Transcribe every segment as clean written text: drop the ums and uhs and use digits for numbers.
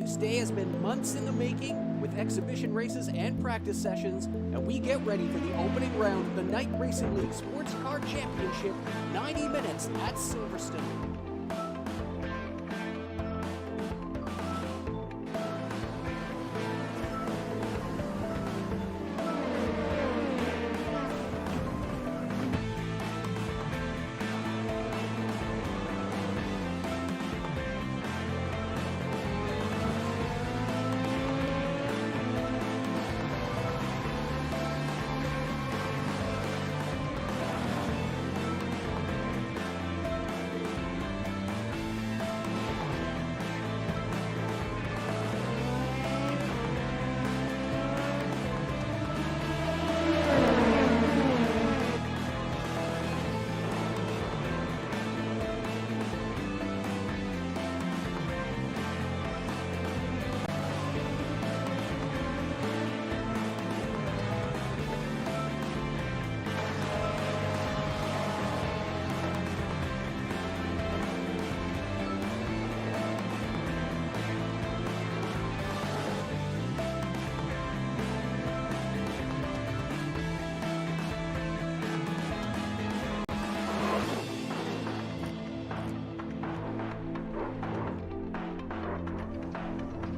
This day has been months in the making, with exhibition races and practice sessions, and we get ready for the opening round of the Night Racing League Sports Car Championship, 90 minutes at Silverstone.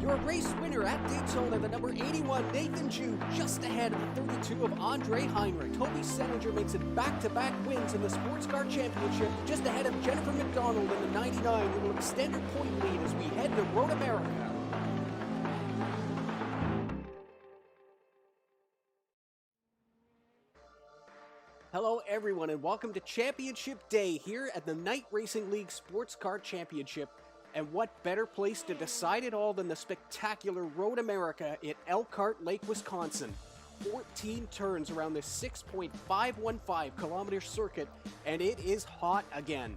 Your race winner at Daytona, the number 81 Nathan Jew, just ahead of the 32 of Andre Heinrich. Toby Seninger makes it back-to-back wins in the Sports Car Championship, just ahead of Jennifer McDonald in the 99, who will extend her point lead as we head to Road America. Hello everyone and welcome to Championship Day here at the Night Racing League Sports Car Championship. And what better place to decide it all than the spectacular Road America at Elkhart Lake, Wisconsin. 14 turns around this 6.515 kilometer circuit, and it is hot again.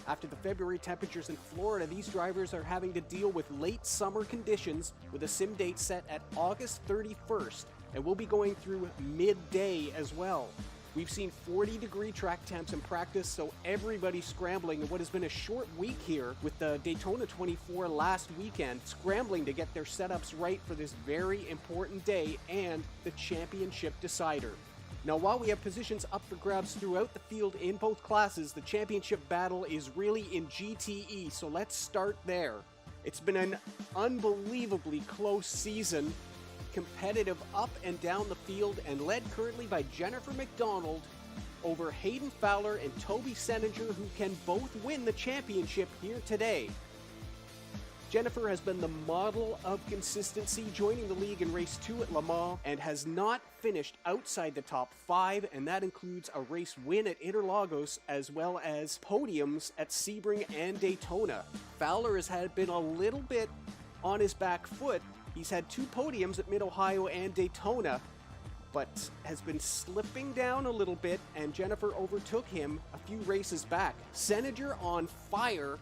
After the February temperatures in Florida, these drivers are having to deal with late summer conditions with a sim date set at August 31st, and we'll be going through midday as well. We've seen 40-degree track temps in practice, so everybody's scrambling in what has been a short week here with the Daytona 24 last weekend, scrambling to get their setups right for this very important day and the championship decider. Now, while we have positions up for grabs throughout the field in both classes, the championship battle is really in GTE, so let's start there. It's been an unbelievably close season, competitive up and down the field, and led currently by Jennifer McDonald over Hayden Fowler and Toby Seninger, who can both win the championship here today. Jennifer has been the model of consistency, joining the league in race 2 at Le Mans, and has not finished outside the top 5, and that includes a race win at Interlagos as well as podiums at Sebring and Daytona. Fowler has been a little bit on his back foot. He's had 2 podiums at Mid-Ohio and Daytona, but has been slipping down a little bit, and Jennifer overtook him a few races back. Seninger on fire,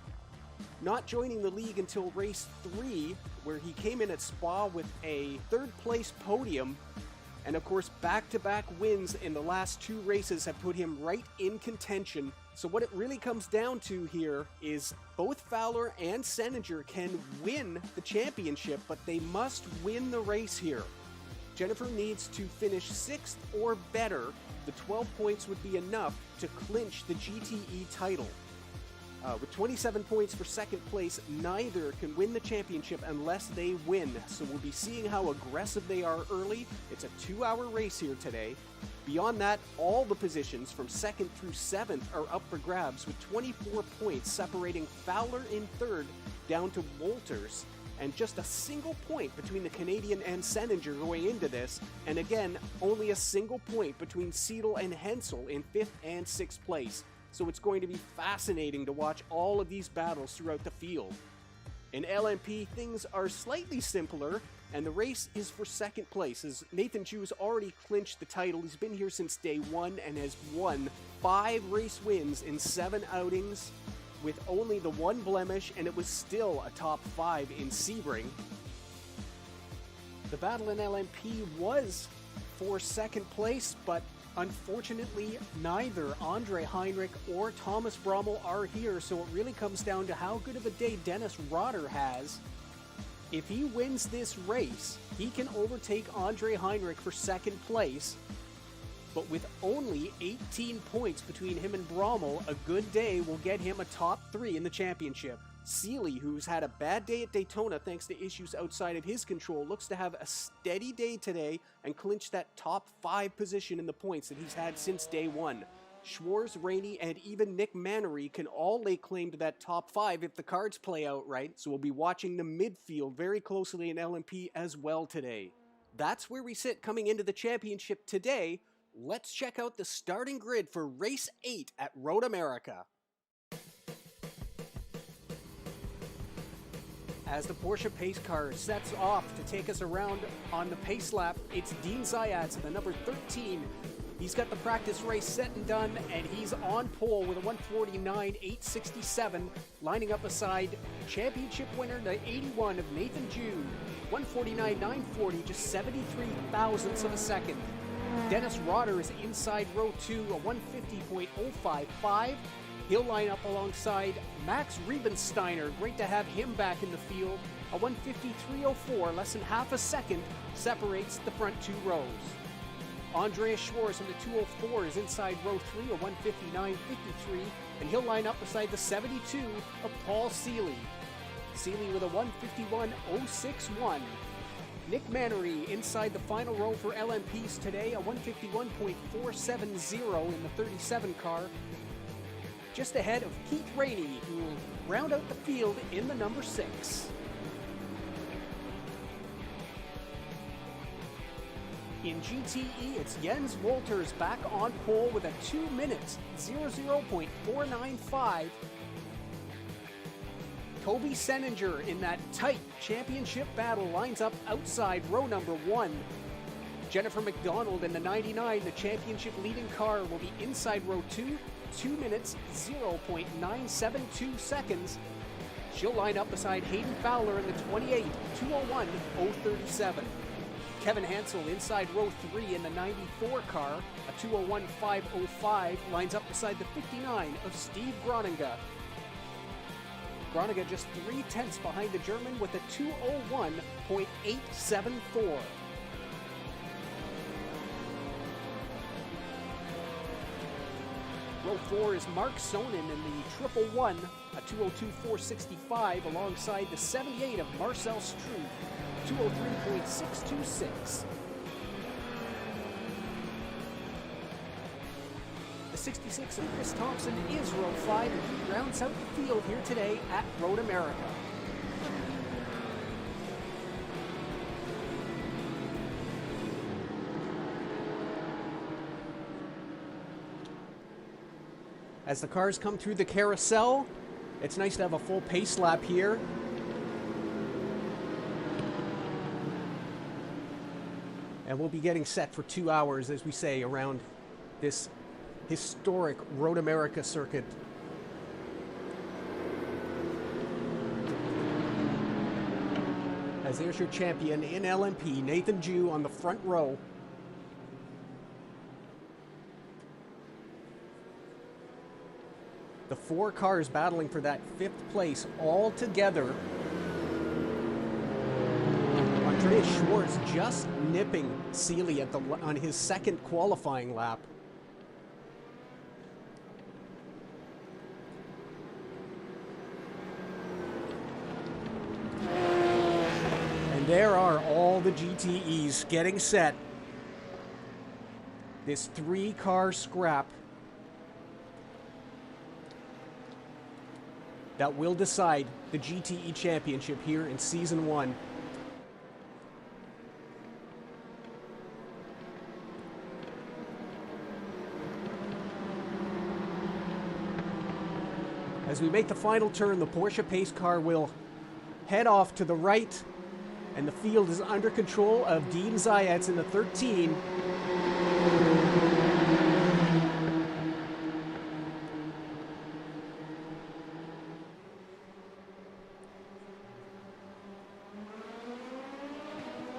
not joining the league until race 3, where he came in at Spa with a 3rd place podium, and of course back-to-back wins in the last 2 races have put him right in contention. So what it really comes down to here is both Fowler and Seninger can win the championship, but they must win the race here. Jennifer needs to finish 6th or better. The 12 points would be enough to clinch the GTE title. With 27 points for 2nd place, neither can win the championship unless they win. So we'll be seeing how aggressive they are early. It's a 2-hour race here today. Beyond that, all the positions from 2nd through 7th are up for grabs, with 24 points separating Fowler in 3rd down to Wolters, and just a single point between the Canadian and Seninger going into this, and again, only a single point between Seidel and Hensel in 5th and 6th place. So it's going to be fascinating to watch all of these battles throughout the field. In LMP, things are slightly simpler, and the race is for 2nd place, as Nathan Jew's already clinched the title. He's been here since day 1 and has won 5 race wins in 7 outings, with only the 1 blemish, and it was still a top 5 in Sebring. The battle in LMP was for 2nd place, but unfortunately, neither Andre Heinrich or Thomas Brommel are here, so it really comes down to how good of a day Dennis Rotter has. If he wins this race, he can overtake Andre Heinrich for second place. But with only 18 points between him and Brommel, a good day will get him a top 3 in the championship. Seeley, who's had a bad day at Daytona thanks to issues outside of his control, looks to have a steady day today and clinch that top 5 position in the points that he's had since day 1. Schwartz, Rainey, and even Nick Mannery can all lay claim to that top 5 if the cards play out right, so we'll be watching the midfield very closely in LMP as well today. That's where we sit coming into the championship today. Let's check out the starting grid for Race 8 at Road America. As the Porsche pace car sets off to take us around on the pace lap, it's Dean Zayats at the number 13. He's got the practice race set and done, and he's on pole with a 149.867, lining up beside championship winner, the 81 of Nathan Jude. 149.940, just 73 thousandths of a second. Dennis Rotter is inside row 2, a 150.055. He'll line up alongside Max Riebensteiner. Great to have him back in the field. A 153.04, less than half a second, separates the front 2 rows. Andreas Schwartz in the 204 is inside row 3, a 159.53, and he'll line up beside the 72 of Paul Seeley. Seeley with a 151.061. Nick Mannery inside the final row for LMPs today, a 151.470 in the 37 car. Just ahead of Keith Rainey, who will round out the field in the number 6. In GTE, it's Jens Wolters back on pole with a 2 minutes, 00.495. Toby Seninger in that tight championship battle lines up outside row number 1. Jennifer McDonald in the 99, the championship leading car, will be inside row 2, 2 minutes, 0.972 seconds. She'll line up beside Hayden Fowler in the 28, 201.037. Kevin Hansel inside row 3 in the 94 car, a 201.505, lines up beside the 59 of Steve Groninga. Groninga just 0.3 behind the German with a 201.874. Row 4 is Mark Sonnen in the 111, a 202.465, alongside the 78 of Marcel Stroop, 203.626. The 66 of Chris Thompson is row 5, and he rounds out the field here today at Road America. As the cars come through the carousel, it's nice to have a full pace lap here. And we'll be getting set for 2 hours, as we say, around this historic Road America circuit. As there's your champion in LMP, Nathan Jew on the front row. The 4 cars battling for that 5th place all together. Andreas Schwartz just nipping Seeley on his second qualifying lap. And there are all the GTEs getting set. This 3-car scrap that will decide the GTE championship here in Season 1. As we make the final turn, the Porsche pace car will head off to the right, and the field is under control of Dean Zayats in the 13.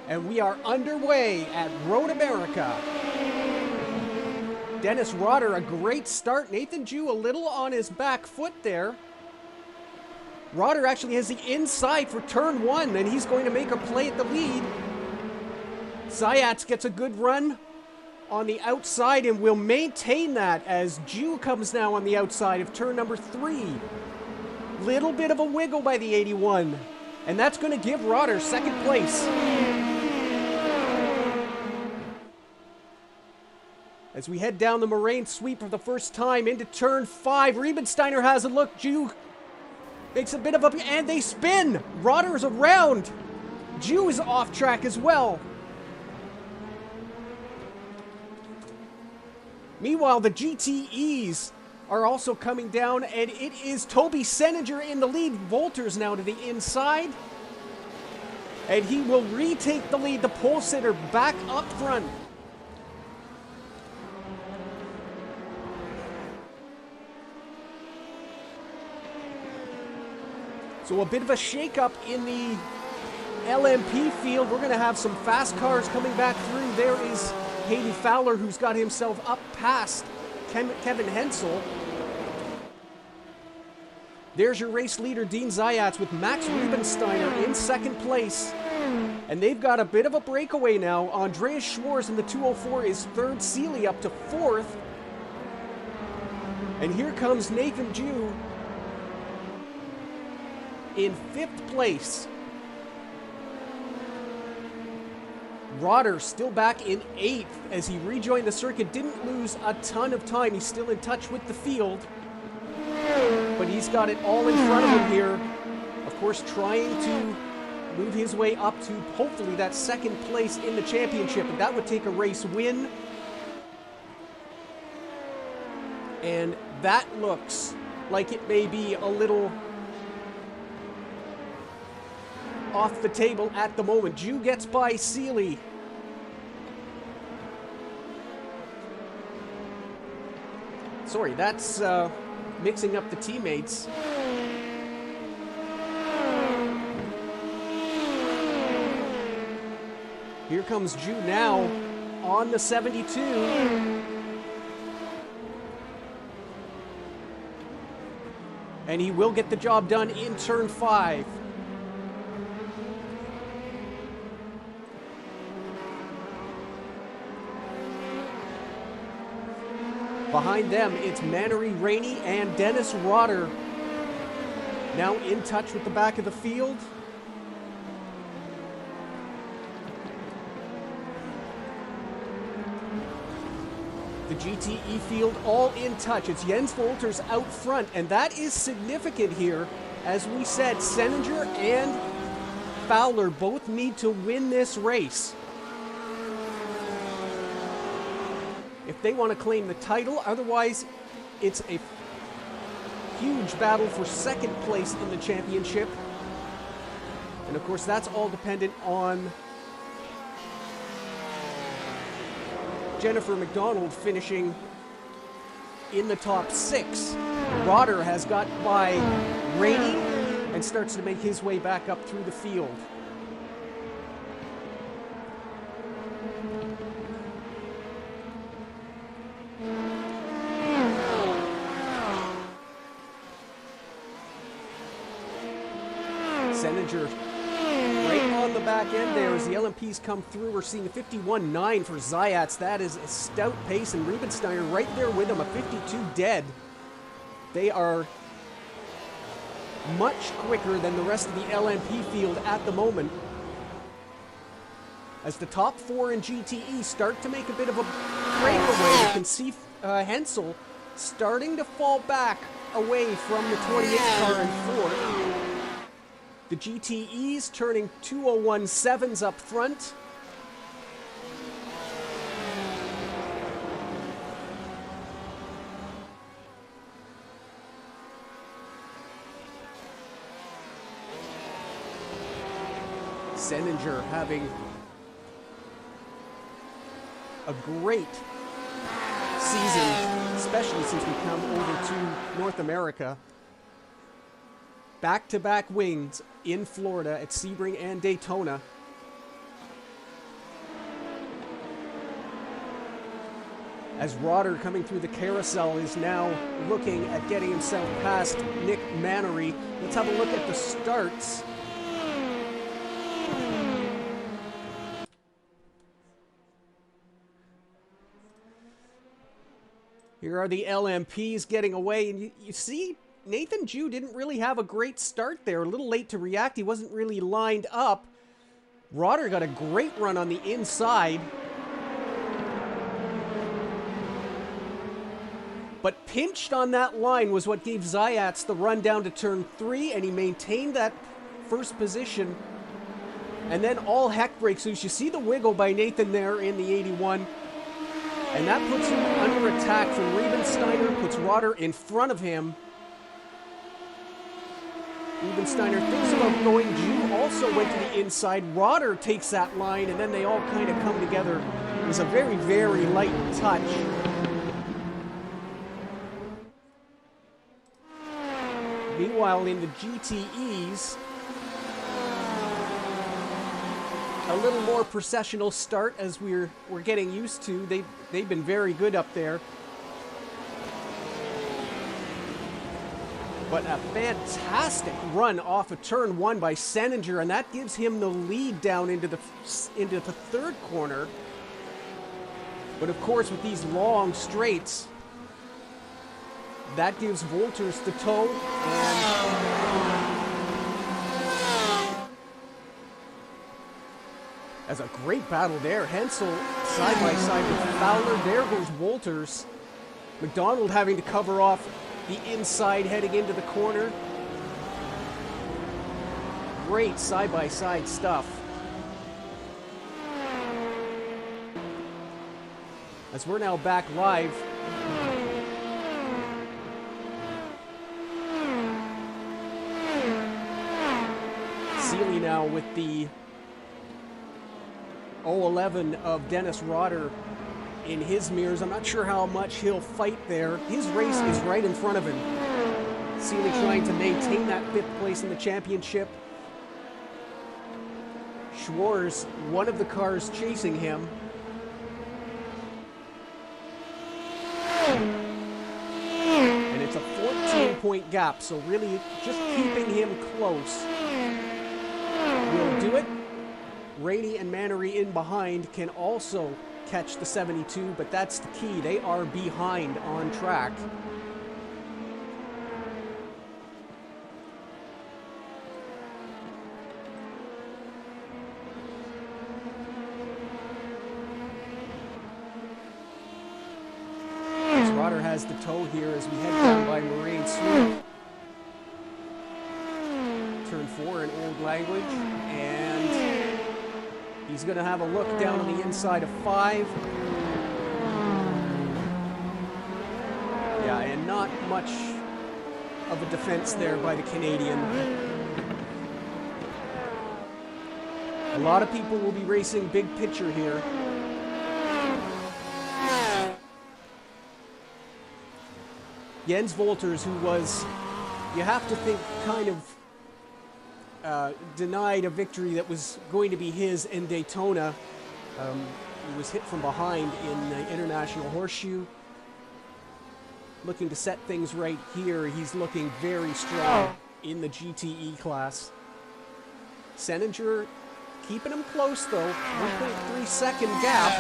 And we are underway at Road America. Dennis Rotter, a great start. Nathan Jew a little on his back foot there. Rotter actually has the inside for turn 1, and he's going to make a play at the lead. Zayats gets a good run on the outside and will maintain that as Jew comes now on the outside of turn number 3. Little bit of a wiggle by the 81, and that's going to give Rotter second place. As we head down the moraine sweep for the first time into turn 5, Riebensteiner has a look. Jew makes a bit of a... and they spin! Rotter is around! Jew is off track as well. Meanwhile, the GTEs are also coming down, and it is Toby Seninger in the lead. Volters now to the inside. And he will retake the lead. The pole sitter back up front. So a bit of a shakeup in the LMP field. We're going to have some fast cars coming back through. There is Hayden Fowler, who's got himself up past Kevin Hensel. There's your race leader, Dean Zayats, with Max Riebensteiner in second place. And they've got a bit of a breakaway now. Andreas Schwarz in the 204 is third, Seeley up to fourth. And here comes Nathan Jew in fifth place. Rotter still back in eighth as he rejoined the circuit. Didn't lose a ton of time. He's still in touch with the field. But he's got it all in front of him here. Of course, trying to move his way up to hopefully that second place in the championship. And that would take a race win. And that looks like it may be a little off the table at the moment. Jew gets by Seeley. Sorry, that's mixing up the teammates. Here comes Jew now on the 72. And he will get the job done in turn 5. Behind them, it's Mannery Rainey and Dennis Rotter. Now in touch with the back of the field. The GTE field all in touch. It's Jens Volters out front, and that is significant here. As we said, Seninger and Fowler both need to win this race if they want to claim the title. Otherwise, it's a huge battle for second place in the championship. And of course, that's all dependent on Jennifer McDonald finishing in the top 6. Rotter has got by Rainey and starts to make his way back up through the field. Seninger right on the back end there as the LMPs come through. We're seeing a 51.9 for Zayats. That is a stout pace, and Riebensteiner right there with him, a 52 dead. They are much quicker than the rest of the LMP field at the moment. As the top 4 in GTE start to make a bit of a breakaway, you can see Hensel starting to fall back away from the 28 car in 4th. The GTEs turning 201.7s up front. Seninger having a great season, especially since we come over to North America. Back-to-back wins in Florida at Sebring and as Rotter, coming through the carousel, is now looking at getting himself past Nick Mannery. Let's have a look at the starts. Here are the LMPs getting away, and you see Nathan Jew didn't really have a great start there. A little late to react. He wasn't really lined up. Rotter got a great run on the inside. But pinched on that line was what gave Zayats the run down to turn 3, and he maintained that first position. And then all heck breaks loose. You see the wiggle by Nathan there in the 81. And that puts him under attack from Riebensteiner, puts Rotter in front of him. Riebensteiner thinks about going. Jew also went to the inside. Rotter takes that line, and then they all kind of come together. It was a very, very light touch. Meanwhile, in the GTEs, a little more processional start as we're getting used to. They've been very good up there. But a fantastic run off of turn 1 by Seninger, and that gives him the lead down into the third corner. But of course, with these long straights, that gives Wolters the toe, and as a great battle there. Hensel side by side with Fowler. There goes Wolters. McDonald having to cover off the inside heading into the corner. Great side by side stuff. As we're now back live, Seeley now with the 011 of Dennis Rotter in his mirrors. I'm not sure how much he'll fight there. His race is right in front of him. Seeley trying to maintain that 5th place in the championship. Schwarz, one of the cars chasing him. And it's a 14-point gap, so really just keeping him close will do it. Rainey and Mannery in behind can also catch the 72, but that's the key. They are behind on track. Rotter has the toe here as we head down by Moraine Swoop. Turn 4 in old language, and he's going to have a look down on the inside of 5. Yeah, and not much of a defense there by the Canadian. A lot of people will be racing big picture here. Jens Wolters, who was, you have to think, kind of denied a victory that was going to be his in Daytona. He was hit from behind in the International Horseshoe. Looking to set things right here. He's looking very strong in the GTE class. Seninger keeping him close though. 1.3 second gap.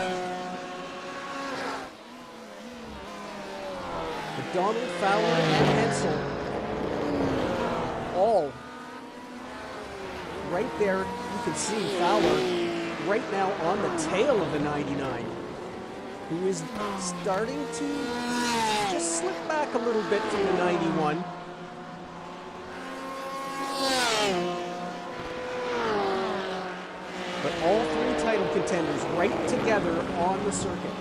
McDonald, Fowler, and Hensel all right there. You can see Fowler right now on the tail of the 99, who is starting to just slip back a little bit from the 91. But all 3 title contenders right together on the circuit.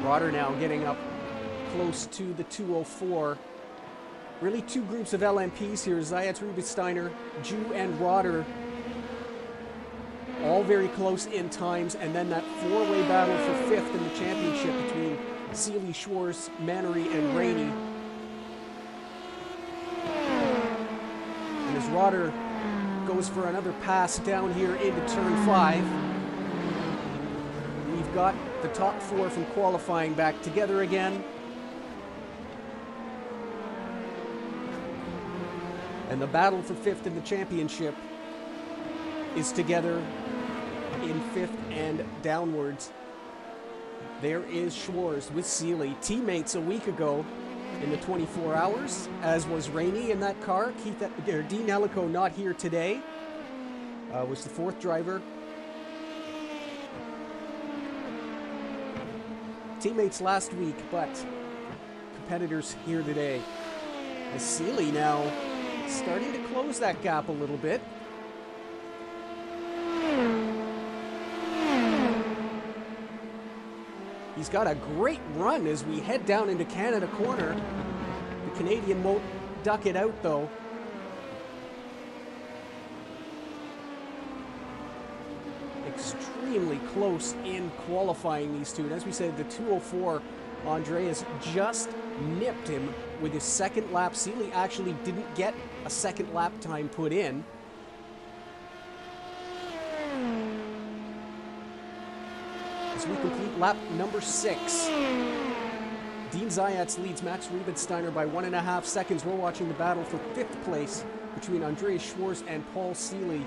Rotter now getting up close to the 204. Really 2 groups of LMPs here. Zayats, Riebensteiner, Jew, and Rotter. All very close in times. And then that 4-way battle for 5th in the championship between Seeley, Schwarz, Mannery, and Rainey. as Rotter goes for another pass down here into turn 5. We've got the top 4 from qualifying back together again. And the battle for 5th in the championship is together in 5th and downwards. There is Schwarz with Seeley, teammates a week ago in the 24 hours, as was Rainey in that car. Dean Ellico not here today, was the 4th driver. Teammates last week, but competitors here today. As Seeley now starting to close that gap a little bit. He's got a great run as we head down into Canada Corner. The Canadian won't duck it out though. Extremely close in qualifying, these two. And as we said, the 204, Andreas just nipped him with his second lap. Seeley actually didn't get a second lap time put in. As we complete lap number 6. Dean Zayats leads Max Riebensteiner by 1.5 seconds. We're watching the battle for 5th place between Andreas Schwarz and Paul Seeley.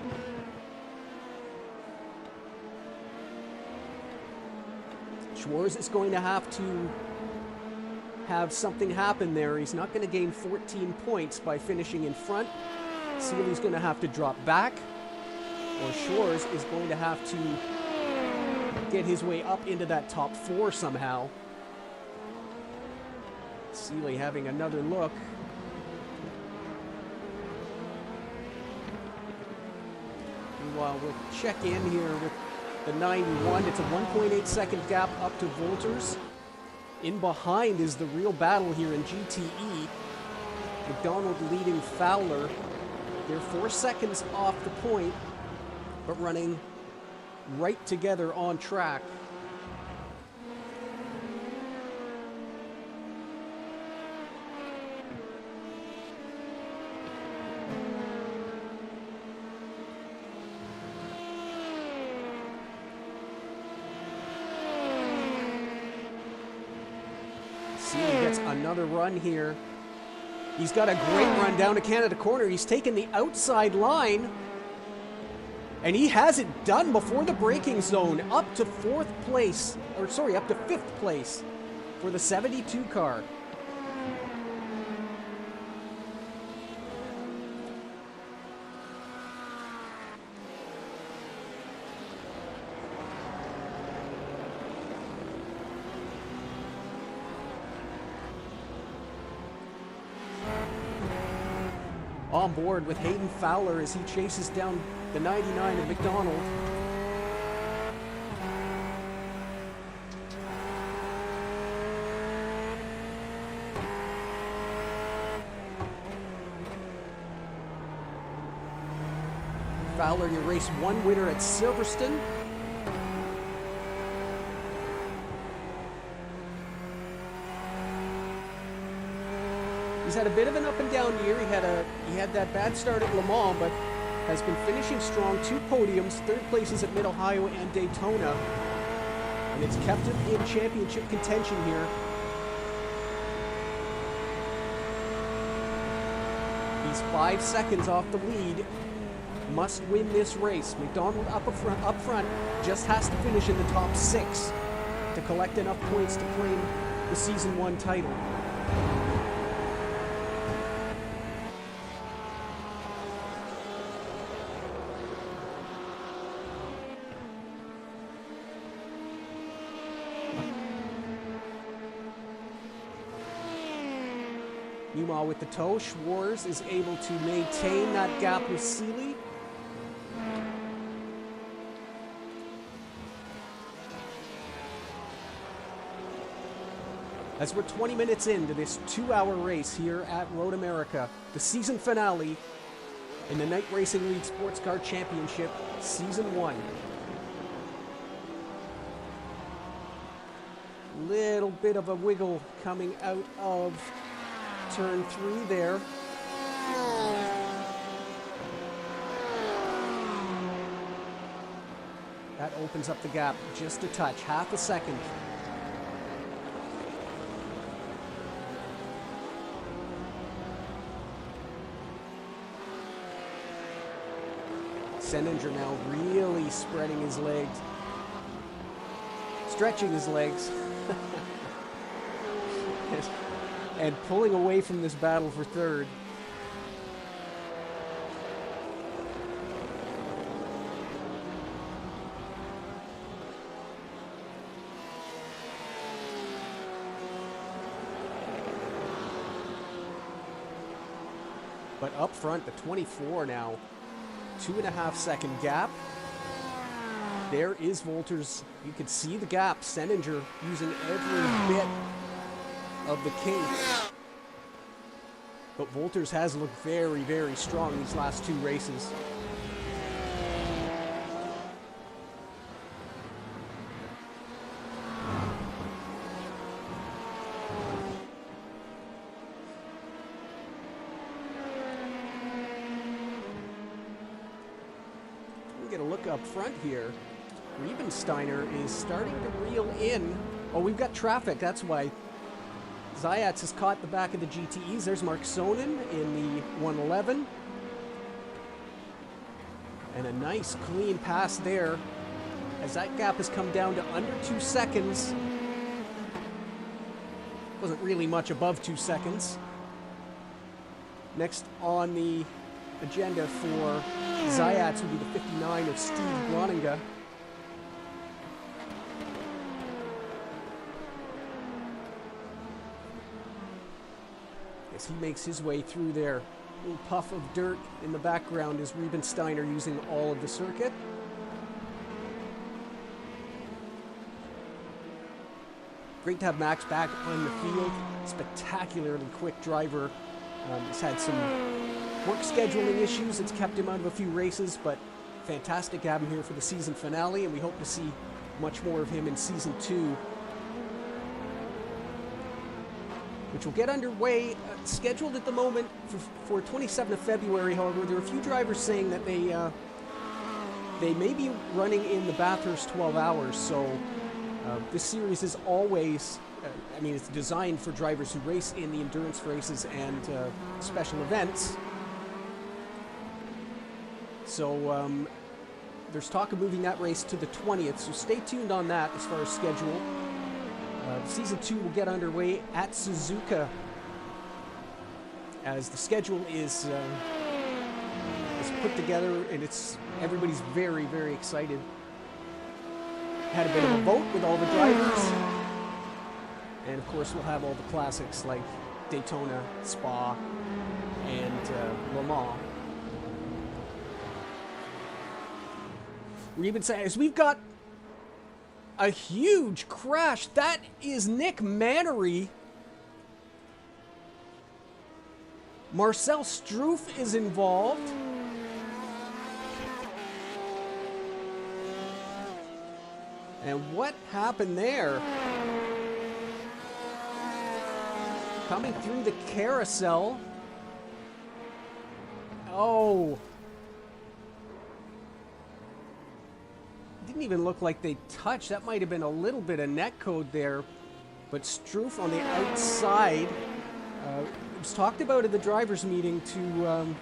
Schwarz is going to have something happen there. He's not going to gain 14 points by finishing in front. Seeley's going to have to drop back, or Schwarz is going to have to get his way up into that top 4 somehow. Seeley having another look. Meanwhile, we'll check in here with the 91. It's a 1.8 second gap up to Volters. In behind is the real battle here in GTE. McDonald leading Fowler. They're 4 seconds off the point, but running right together on track. Seeley gets another run here. He's got a great run down to Canada Corner. He's taken the outside line, and he has it done before the braking zone, up to 4th place, or sorry, up to 5th place for the 72 car. On board with Hayden Fowler as he chases down the 99 of McDonald. Fowler, your race 1 winner at Silverstone. He's had a bit of an up and down year. He had that bad start at Le Mans, but has been finishing strong. 2 podiums, 3rd places at Mid-Ohio and Daytona. And it's kept him in championship contention here. He's 5 seconds off the lead. Must win this race. McDonald up front just has to finish in the top 6 to collect enough points to claim the Season 1 title. Meanwhile, with the tow, Schwarz is able to maintain that gap with Seeley. As we're 20 minutes into this 2-hour race here at Road America, the season finale in the Night Racing League Sports Car Championship, Season 1. Little bit of a wiggle coming out of turn 3 there. That opens up the gap just a touch, half a second. Senninger now really spreading his legs, stretching his legs, and pulling away from this battle for third. But up front, the 24 now. 2.5 second gap. There is Volter's. You can see the gap. Senninger using every bit of the kink. But Volter's has looked very, very strong these last two races. Get a look up front here. Riebensteiner is starting to reel in. Oh, we've got traffic, that's why. Zayats has caught the back of the GTEs. There's Mark Sonnen in the 111. And a nice clean pass there as that gap has come down to under 2 seconds. Wasn't really much above 2 seconds. Next on the agenda for Zayats would be the 59 of Steve Groninga. As he makes his way through there. A little puff of dirt in the background is Riebensteiner using all of the circuit. Great to have Max back on the field. Spectacularly quick driver. He's had some work scheduling issues. It's kept him out of a few races, but fantastic to have him here for the season finale, and we hope to see much more of him in season 2, which will get underway, scheduled at the moment for 27th of February. However, there are a few drivers saying that they may be running in the Bathurst 12 hours, so this series is always, I mean, it's designed for drivers who race in the endurance races and special events. So there's talk of moving that race to the 20th, so stay tuned on that as far as schedule. Season 2 will get underway at Suzuka as the schedule is put together, and everybody's very, very excited. Had a bit of a vote with all the drivers, and of course we'll have all the classics like Daytona, Spa, and Le Mans. We've got a huge crash. That is Nick Mannery. Marcel Struff is involved. And what happened there? Coming through the carousel. Oh. Didn't even look like they touched. That might have been a little bit of net code there. But Struff on the outside. It was talked about at the drivers' meeting to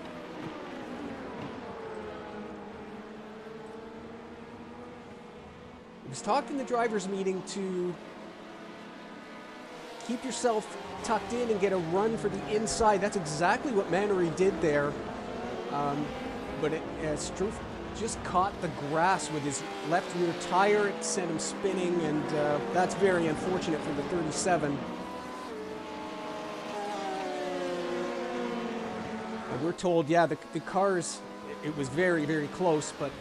keep yourself tucked in and get a run for the inside. That's exactly what Mannery did there. But Struff just caught the grass with his left rear tire. It sent him spinning, and that's very unfortunate for the 37. And we're told, yeah, the cars, it was very, very close, but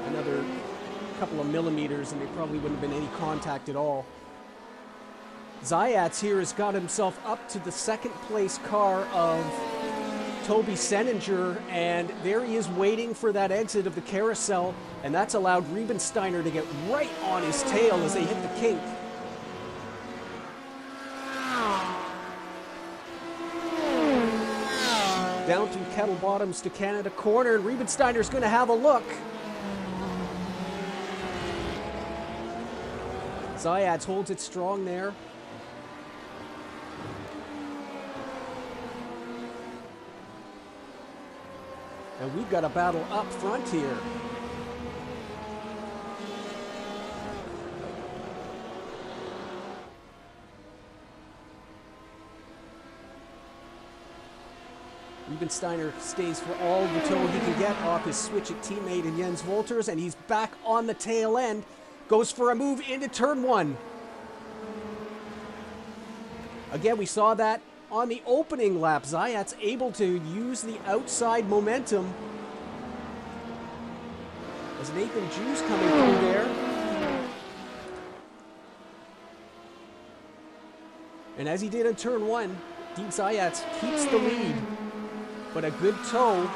another couple of millimeters and there probably wouldn't have been any contact at all. Zayats here has got himself up to the second place car of Toby Senninger, and there he is waiting for that exit of the carousel, and that's allowed Riebensteiner to get right on his tail as they hit the kink. Down through Kettle Bottoms to Canada Corner, and Riebensteiner's going to have a look. Zayats holds it strong there. And we've got a battle up front here. Riebensteiner stays for all the tow he can get off his switch at teammate and Jens Wolters, and he's back on the tail end. Goes for a move into turn one. Again, we saw that on the opening lap. Zayat's able to use the outside momentum. As Nathan Jew's coming through there. And as he did in turn one, Dean Zayats keeps the lead. But a good tow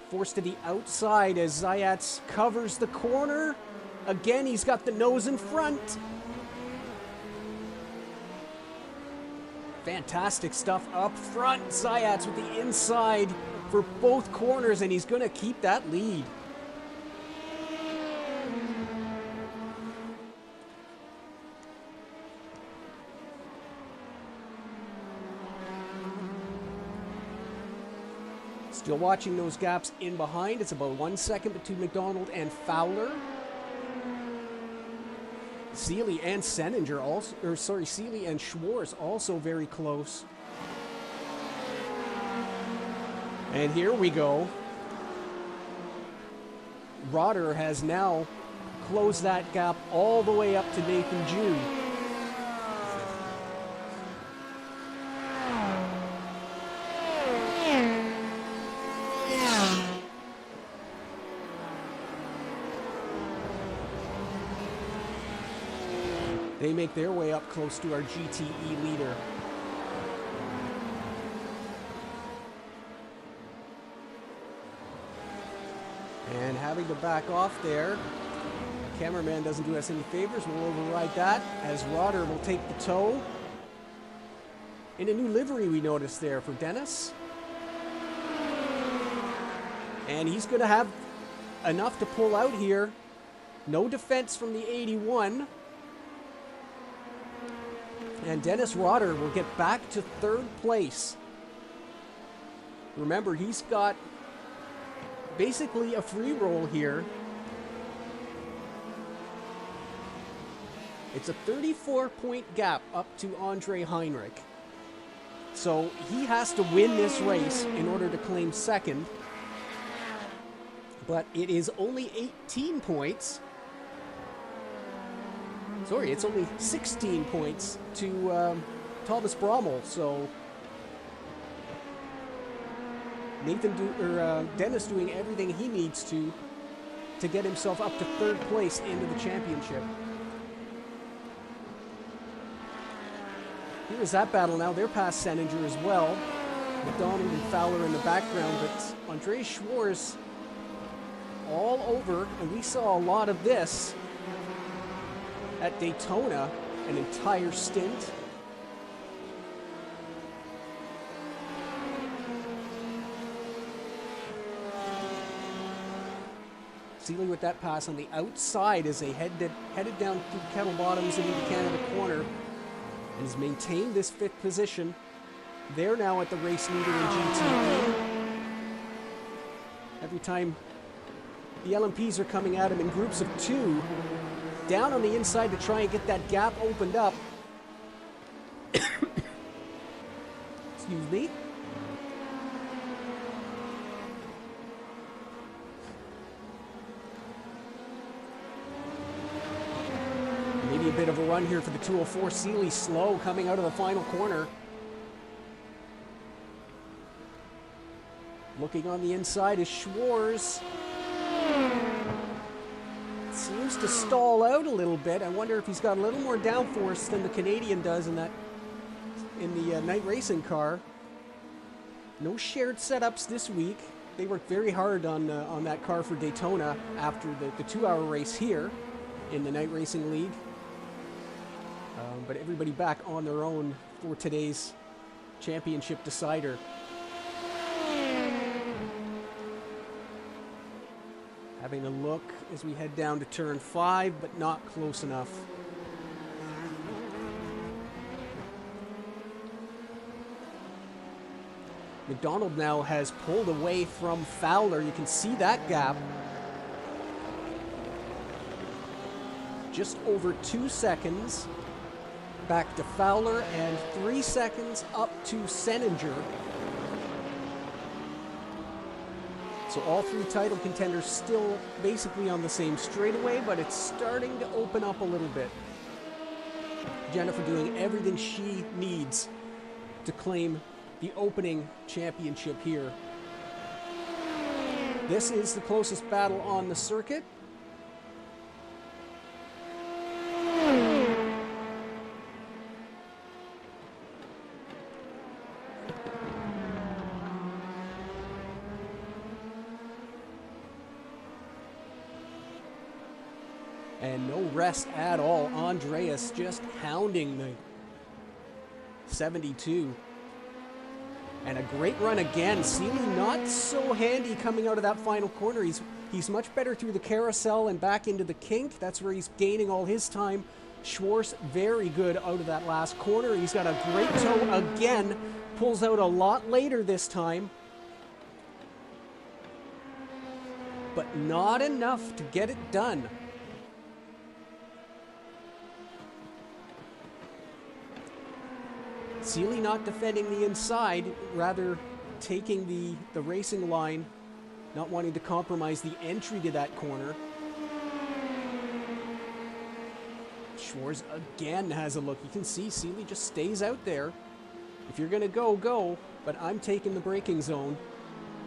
forced to the outside as Zayats covers the corner. Again, he's got the nose in front. Fantastic stuff up front. Zayats with the inside for both corners, and he's going to keep that lead. Still watching those gaps in behind. It's about 1 second between McDonald and Fowler. Seeley and Seninger also, or sorry, Seeley and Schwartz also very close. And here we go. Rotter has now closed that gap all the way up to Nathan Jew. They make their way up close to our GTE leader. And having to back off there. Cameraman doesn't do us any favors. We'll override that as Rotter will take the tow. In a new livery we noticed there for Dennis. And he's going to have enough to pull out here. No defense from the 81. And Dennis Rotter will get back to third place. Remember, he's got basically a free roll here. It's a 34-point gap up to Andre Heinrich. So he has to win this race in order to claim second. But it is only 18 points. Sorry, it's only 16 points to Thomas Brommel. So Dennis doing everything he needs to get himself up to third place into the championship. Here is that battle now. They're past Seninger as well. McDonald and Fowler in the background, but Andre Schwartz all over, and we saw a lot of this at Daytona, an entire stint. Seeley with that pass on the outside as they headed down through Kettle Bottoms and into Canada Corner, and has maintained this fifth position. They're now at the race leader in GTE. Every time the LMPs are coming at him in groups of two, down on the inside to try and get that gap opened up. Excuse me. Maybe a bit of a run here for the 204. Seeley slow coming out of the final corner. Looking on the inside is Schwartz. Seems to stall out a little bit. I wonder if he's got a little more downforce than the Canadian does in the night racing car. No shared setups this week. They worked very hard on that car for Daytona after the 2-hour race here in the night racing league. But everybody back on their own for today's championship decider. Having a look as we head down to turn 5, but not close enough. McDonald now has pulled away from Fowler. You can see that gap. Just over 2 seconds. Back to Fowler, and 3 seconds up to Seninger. So all 3 title contenders still basically on the same straightaway, but it's starting to open up a little bit. Jennifer doing everything she needs to claim the opening championship here. This is the closest battle on the circuit. And no rest at all. Andreas just hounding the 72. And a great run again. Seeley not so handy coming out of that final corner. He's much better through the carousel and back into the kink. That's where he's gaining all his time. Schwartz very good out of that last corner. He's got a great toe again. Pulls out a lot later this time. But not enough to get it done. Seeley not defending the inside, rather taking the racing line, not wanting to compromise the entry to that corner. Schwartz again has a look. You can see Seeley just stays out there. If you're going to go, go, but I'm taking the braking zone,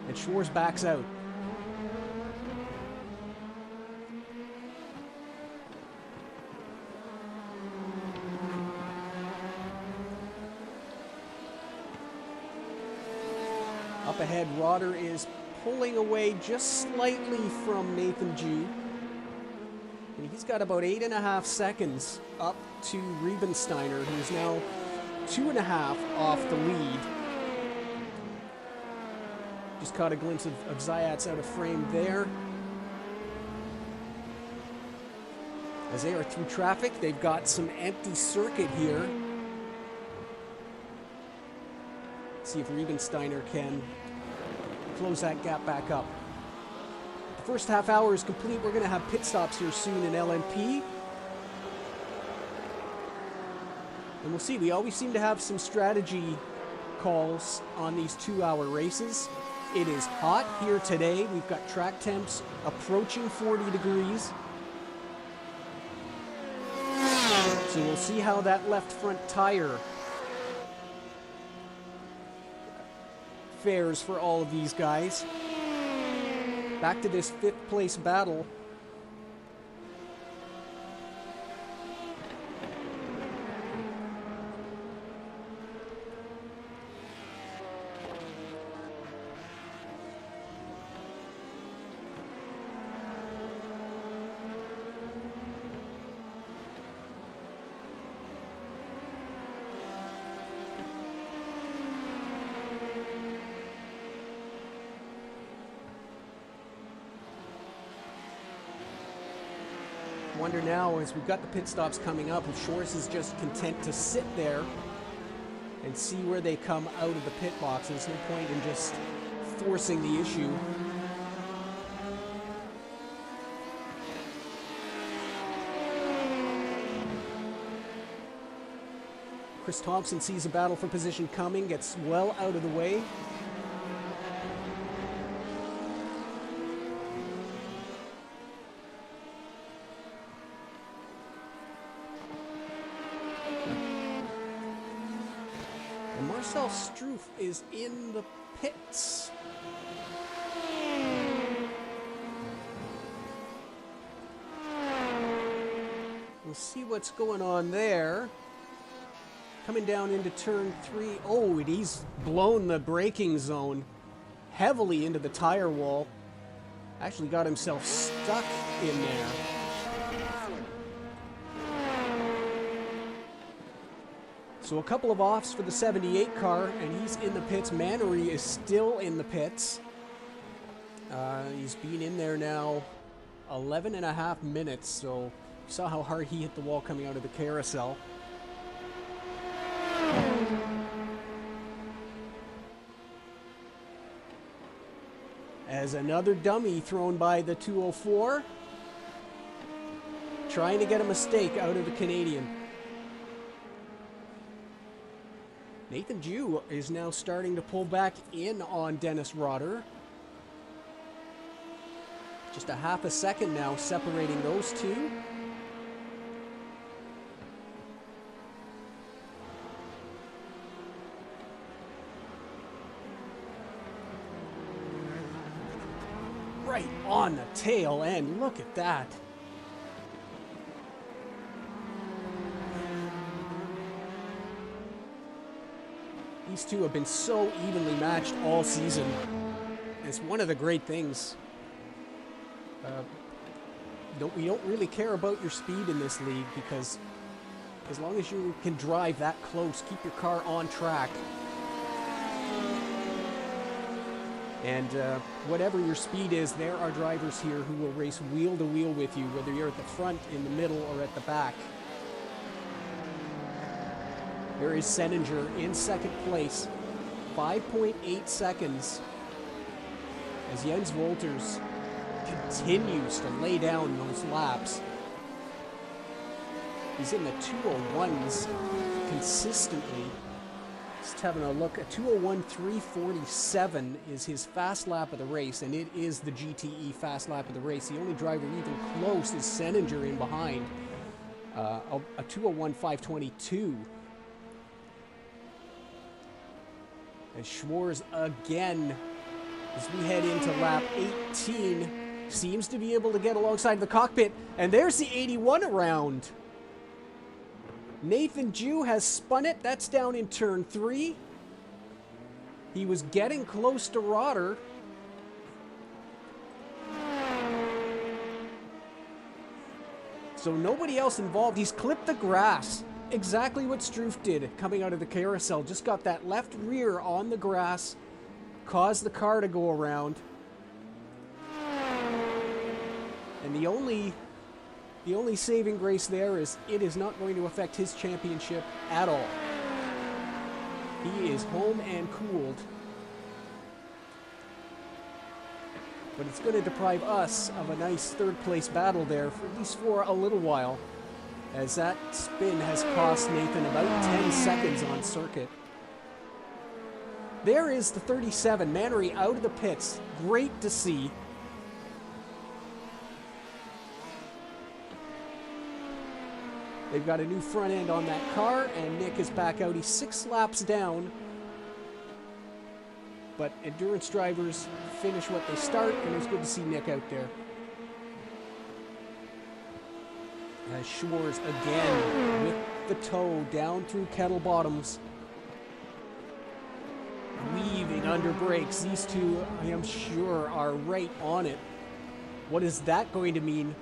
and Schwartz backs out. Up ahead, Roder is pulling away just slightly from Nathan Jude. And he's got about 8.5 seconds up to Riebensteiner, who's now 2.5 off the lead. Just caught a glimpse of Zayat's out of frame there. As they are through traffic, they've got some empty circuit here. See if Riebensteiner can close that gap back up. The first half hour is complete. We're going to have pit stops here soon in LMP. And we'll see. We always seem to have some strategy calls on these 2-hour races. It is hot here today. We've got track temps approaching 40 degrees. So we'll see how that left front tire fares for all of these guys. Back to this 5th place battle. Wonder now, as we've got the pit stops coming up, if Schwartz is just content to sit there and see where they come out of the pit box. There's no point in just forcing the issue. Chris Thompson sees a battle for position coming, gets well out of the way. Marcel Struff is in the pits. We'll see what's going on there. Coming down into turn 3. Oh, and he's blown the braking zone heavily into the tire wall. Actually got himself stuck in there. So a couple of offs for the 78 car, and he's in the pits. Mannery is still in the pits. He's been in there now 11.5 minutes, so you saw how hard he hit the wall coming out of the carousel. As another dummy thrown by the 204, trying to get a mistake out of the Canadian. Nathan Jew is now starting to pull back in on Dennis Rotter. Just a half a second now separating those two. Right on the tail end. Look at that. These two have been so evenly matched all season. It's one of the great things. We don't really care about your speed in this league, because as long as you can drive that close, keep your car on track, and whatever your speed is, there are drivers here who will race wheel to wheel with you, whether you're at the front, in the middle, or at the back. There is Senninger in second place, 5.8 seconds, as Jens Wolters continues to lay down those laps. He's in the 201s consistently. Just having a look, a 201.347 is his fast lap of the race, and it is the GTE fast lap of the race. The only driver even close is Senninger in behind, a 201.522. And Schwarz again, as we head into lap 18, seems to be able to get alongside the cockpit. And there's the 81 around. Nathan Jew has spun it. That's down in turn 3. He was getting close to Rotter. So nobody else involved. He's clipped the grass. Exactly what Struff did coming out of the carousel. Just got that left rear on the grass, caused the car to go around. And the only saving grace there is it is not going to affect his championship at all. He is home and cooled. But it's going to deprive us of a nice third place battle there, for at least for a little while, as that spin has cost Nathan about 10 seconds on circuit. There is the 37, Mannery out of the pits. Great to see. They've got a new front end on that car, and Nick is back out. He's 6 laps down. But endurance drivers finish what they start, and it's good to see Nick out there. As Schwarz again with the toe down through kettle bottoms, weaving under brakes. These two, I am sure, are right on it. What is that going to mean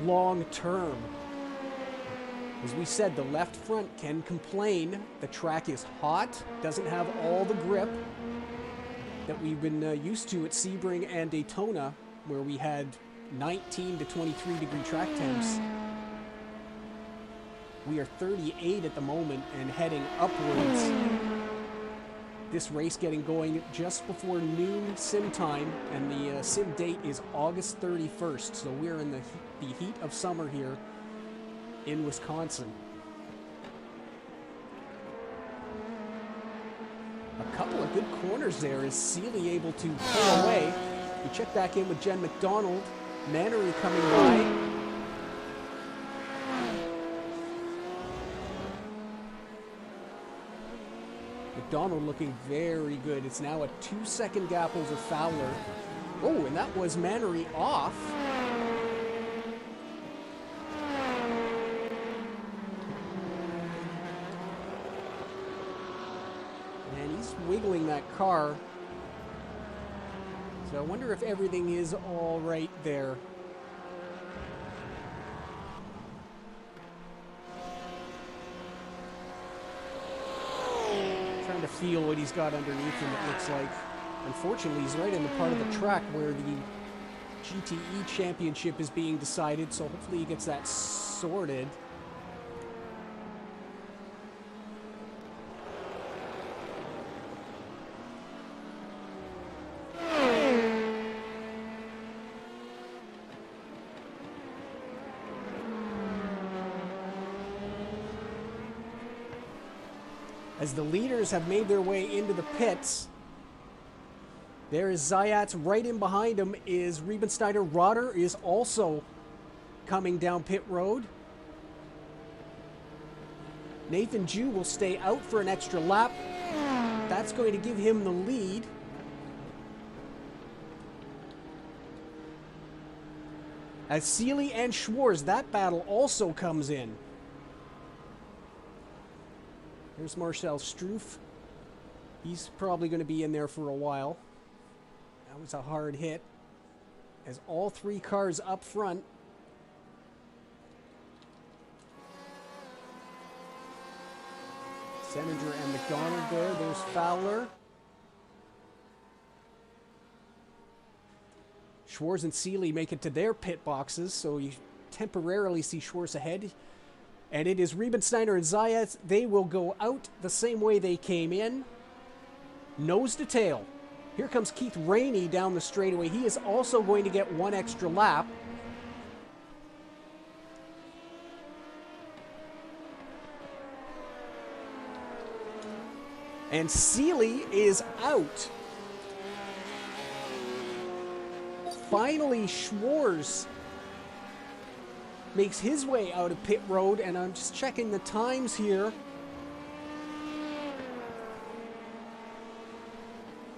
long term? As we said, the left front can complain. The track is hot, doesn't have all the grip that we've been used to at Sebring and Daytona, where we had 19 to 23 degree track temps. We are 38 at the moment and heading upwards. This race getting going just before noon sim time, and the sim date is August 31st. So we're in the heat of summer here in Wisconsin. A couple of good corners there. Is Seeley able to pull away? We check back in with Jen McDonald. Mannery coming by. McDonald looking very good. It's now a 2-second gap over Fowler. Oh, and that was Mannery off. And he's wiggling that car. So I wonder if everything is all right there. Trying to feel what he's got underneath him, it looks like. Unfortunately, he's right in the part of the track where the GTE championship is being decided, so hopefully he gets that sorted. As the leaders have made their way into the pits, there is Zayats. Right in behind him is Riebensteiner. Rotter is also coming down pit road. Nathan Jew will stay out for an extra lap. That's going to give him the lead. As Seeley and Schwarz, that battle also comes in. There's Marcel Struff. He's probably going to be in there for a while. That was a hard hit. As all three cars up front. Seninger and McDonald there. There's Fowler. Schwarz and Seeley make it to their pit boxes, so you temporarily see Schwarz ahead. And it is Riebensteiner and Zayat. They will go out the same way they came in. Nose to tail. Here comes Keith Rainey down the straightaway. He is also going to get one extra lap. And Seeley is out. Finally, Schwarz makes his way out of pit road, and I'm just checking the times here.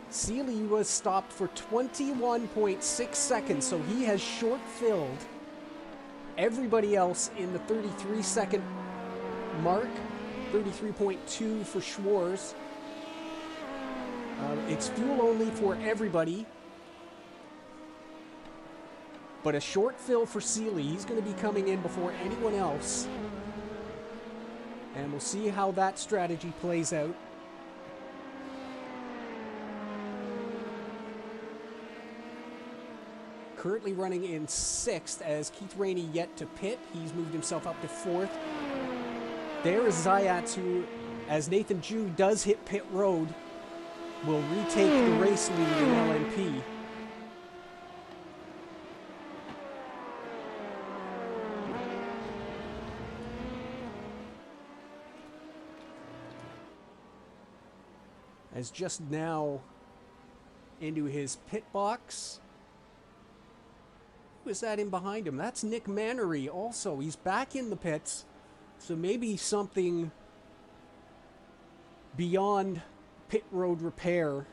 Seeley was stopped for 21.6 seconds, so he has short-filled everybody else in the 33-second mark. 33.2 for Schwarz. It's fuel only for everybody. But a short fill for Seeley. He's going to be coming in before anyone else. And we'll see how that strategy plays out. Currently running in 6th as Keith Rainey yet to pit. He's moved himself up to 4th. There is Zayats, who, as Nathan Jew does hit pit road, will retake the race lead in LMP. As just now into his pit box. Who is that in behind him? That's Nick Mannery also. He's back in the pits. So maybe something beyond pit road repair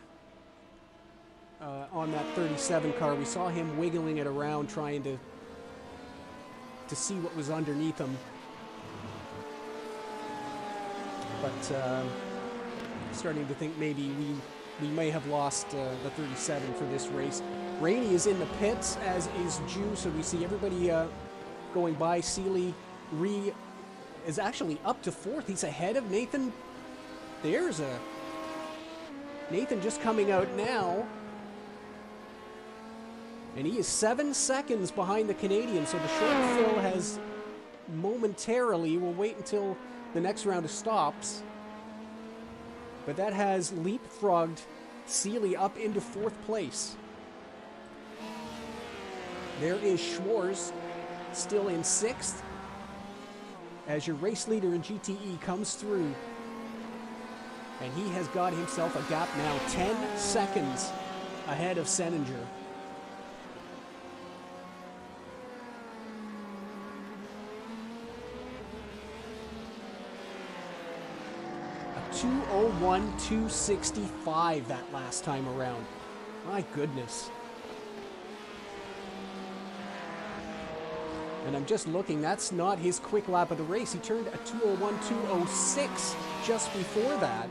on that 37 car. We saw him wiggling it around trying to see what was underneath him. But starting to think maybe we may have lost the 37 for this race. Rainey is in the pits, as is Jew, so we see everybody going by. Seeley is actually up to 4th. He's ahead of Nathan. There's a Nathan just coming out now. And he is 7 seconds behind the Canadian, so the short fill has momentarily, we'll wait until the next round of stops. But that has leapfrogged Seeley up into 4th place. There is Schwarz, still in 6th, as your race leader in GTE comes through. And he has got himself a gap now, 10 seconds ahead of Seninger. A 2:01.265 that last time around. My goodness. And I'm just looking, that's not his quick lap of the race. He turned a 2:01.206 just before that.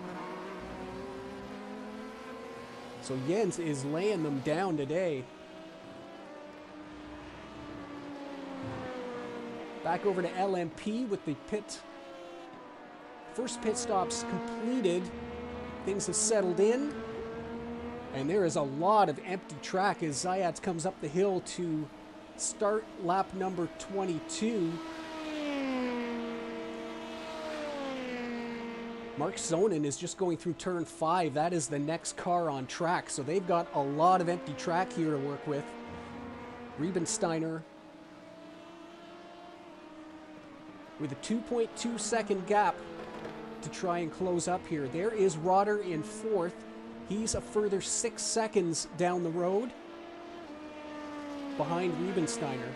So Jens is laying them down today. Back over to LMP with the first pit stops completed. Things have settled in. And there is a lot of empty track as Zayats comes up the hill to start lap number 22. Mark Zonin is just going through turn 5. That is the next car on track. So they've got a lot of empty track here to work with. Riebensteiner with a 2.2 second gap to try and close up here. There is Rotter in 4th. He's a further 6 seconds down the road behind Riebensteiner.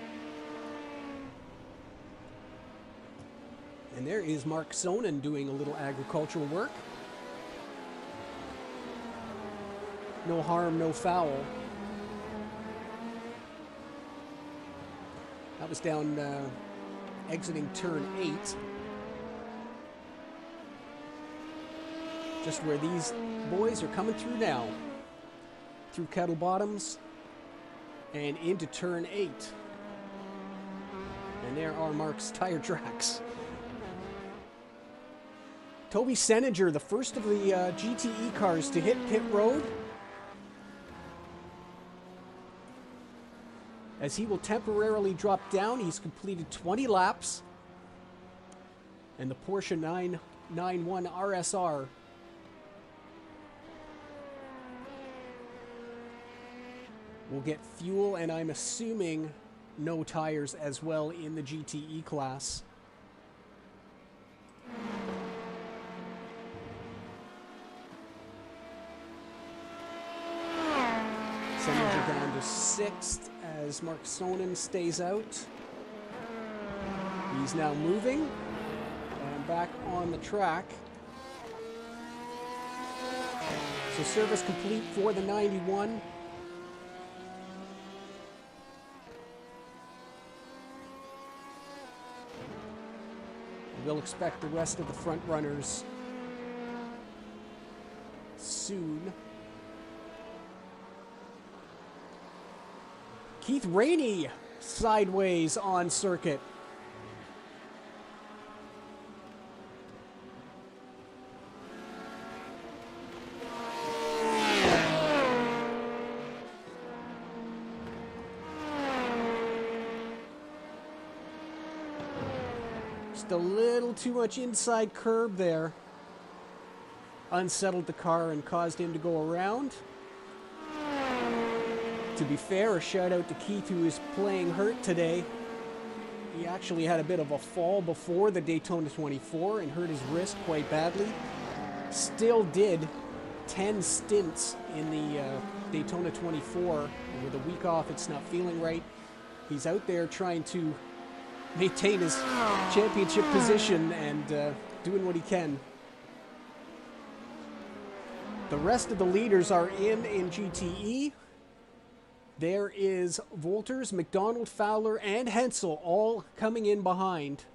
And there is Mark Zonin doing a little agricultural work. No harm, no foul. That was down exiting turn 8. Just where these boys are coming through now. Through Kettle Bottoms and into turn 8. And there are Mark's tire tracks. Toby Seninger, the first of the GTE cars to hit pit road, as he will temporarily drop down. He's completed 20 laps, and the Porsche 991 RSR will get fuel, and I'm assuming no tires as well in the GTE class. Seninger down to 6th as Mark Zonin stays out. He's now moving and back on the track. So service complete for the 91. We'll expect the rest of the front runners soon. Keith Rainey sideways on circuit. Just a little too much inside curb there. Unsettled the car and caused him to go around. To be fair, a shout out to Keith, who is playing hurt today. He actually had a bit of a fall before the Daytona 24 and hurt his wrist quite badly. Still did 10 stints in the Daytona 24. And with a week off, it's not feeling right. He's out there trying to maintain his championship position and doing what he can. The rest of the leaders are in GTE. There is Wolters, McDonald, Fowler, and Hensel all coming in behind.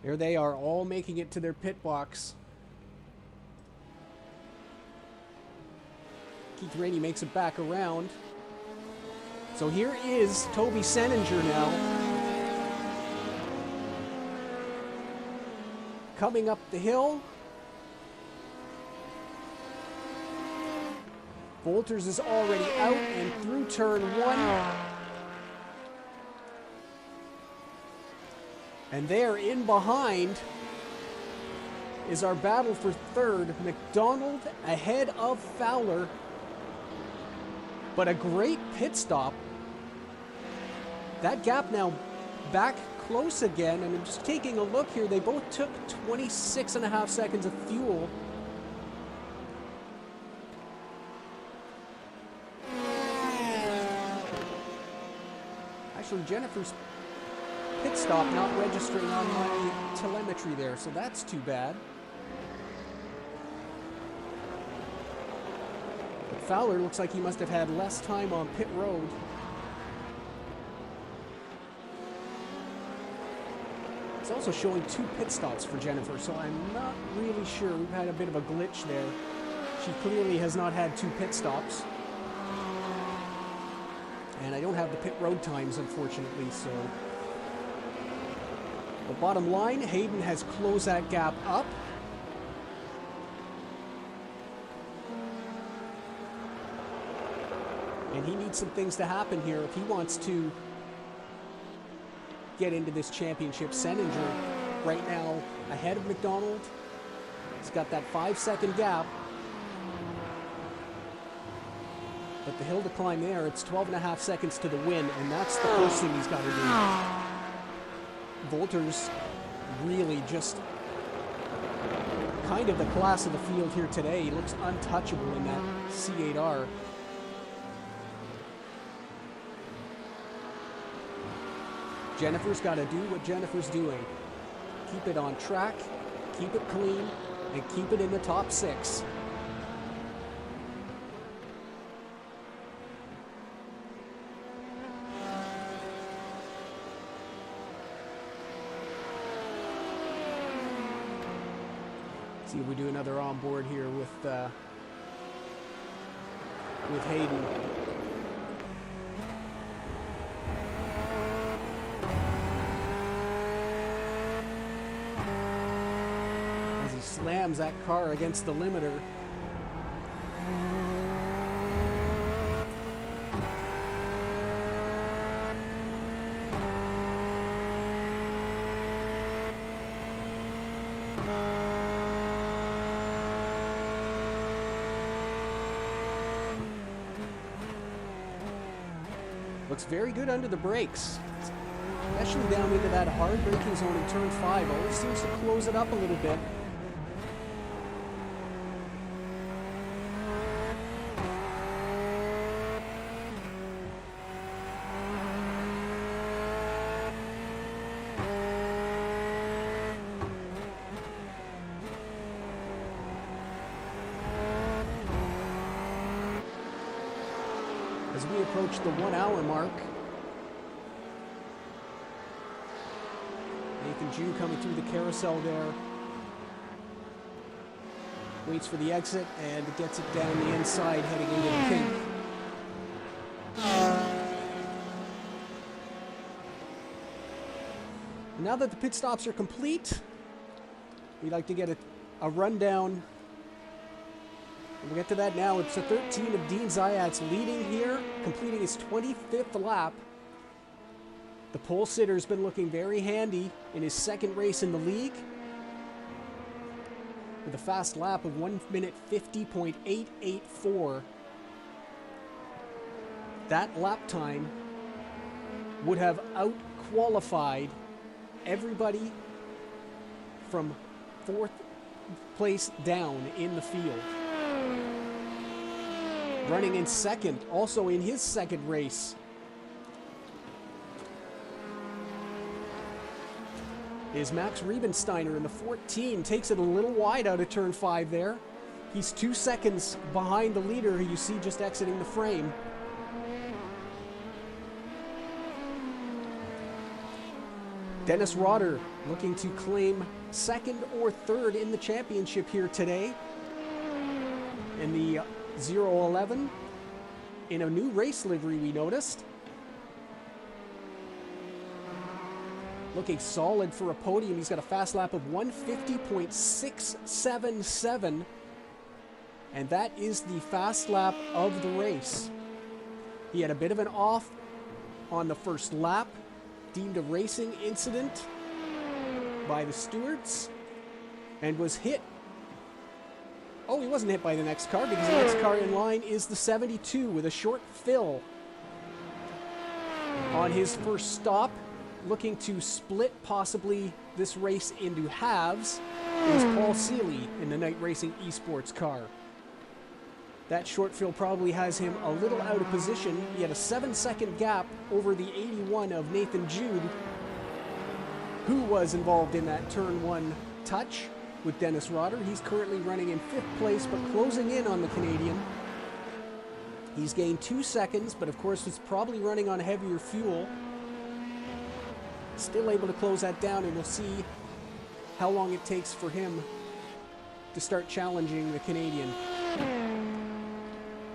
There they are, all making it to their pit box. Keith Rainey makes it back around. So here is Toby Seninger now. Coming up the hill. Wolters is already out and through turn 1. And there in behind is our battle for third. McDonald ahead of Fowler. But a great pit stop. That gap now back close again, and I'm just taking a look here. They both took 26.5 seconds of fuel. Actually, Jennifer's pit stop not registering on my telemetry there, so that's too bad. But Fowler looks like he must have had less time on pit road. It's also showing 2 pit stops for Jennifer, so I'm not really sure. We've had a bit of a glitch there. She clearly has not had 2 pit stops. And I don't have the pit road times, unfortunately, so The bottom line, Hayden has closed that gap up. And he needs some things to happen here if he wants to get into this championship. Senninger right now ahead of McDonald. He's got that 5-second gap. But the hill to climb there, it's 12.5 seconds to the win, and that's the first thing he's got to do. Volter's really just kind of the class of the field here today. He looks untouchable in that C8R. Jennifer's got to do what Jennifer's doing. Keep it on track, keep it clean, and keep it in the top 6. See if we do another onboard here with Hayden. As he slams that car against the limiter. Looks very good under the brakes, especially down into that hard braking zone in turn 5. Always seems to close it up a little bit. As we approach the 1 hour mark, Nathan Jew coming through the carousel there. Waits for the exit and gets it down the inside heading into the kink. Now that the pit stops are complete, we'd like to get a rundown. We'll get to that now. It's the 13 of Dean Zayat's leading here, completing his 25th lap. The pole sitter's been looking very handy in his second race in the league, with a fast lap of 1 minute 50.884. That lap time would have out-qualified everybody from 4th place down in the field. Running in second, also in his second race, is Max Riebensteiner in the 14. Takes it a little wide out of turn 5 there. He's 2 seconds behind the leader who you see just exiting the frame. Dennis Rotter looking to claim second or third in the championship here today in the 011 in a new race livery we noticed. Looking solid for a podium. He's got a fast lap of 150.677, and that is the fast lap of the race. He had a bit of an off on the first lap, deemed a racing incident by the stewards, and was hit. Oh, he wasn't hit by the next car, because the next car in line is the 72 with a short fill on his first stop, looking to split possibly this race into halves. It was Paul Seeley in the Night Racing Esports car. That short fill probably has him a little out of position. He had a 7-second gap over the 81 of Nathan Jude, who was involved in that turn 1 touch with Dennis Rotter. He's currently running in 5th place, but closing in on the Canadian. He's gained 2 seconds, but of course it's probably running on heavier fuel. Still able to close that down, and we'll see how long it takes for him to start challenging the Canadian,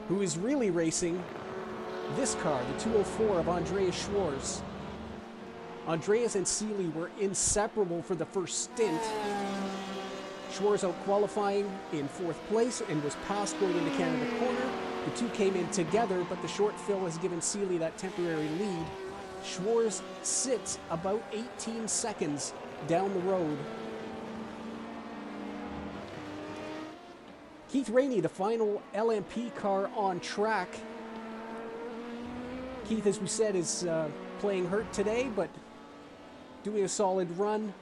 who is really racing this car, the 204 of Andreas Schwarz. Andreas and Seeley were inseparable for the first stint. Schwarz out qualifying in 4th place and was passed going into Canada Corner. The two came in together, but the short fill has given Seeley that temporary lead. Schwarz sits about 18 seconds down the road. Keith Rainey, the final LMP car on track. Keith, as we said, is playing hurt today, but doing a solid run.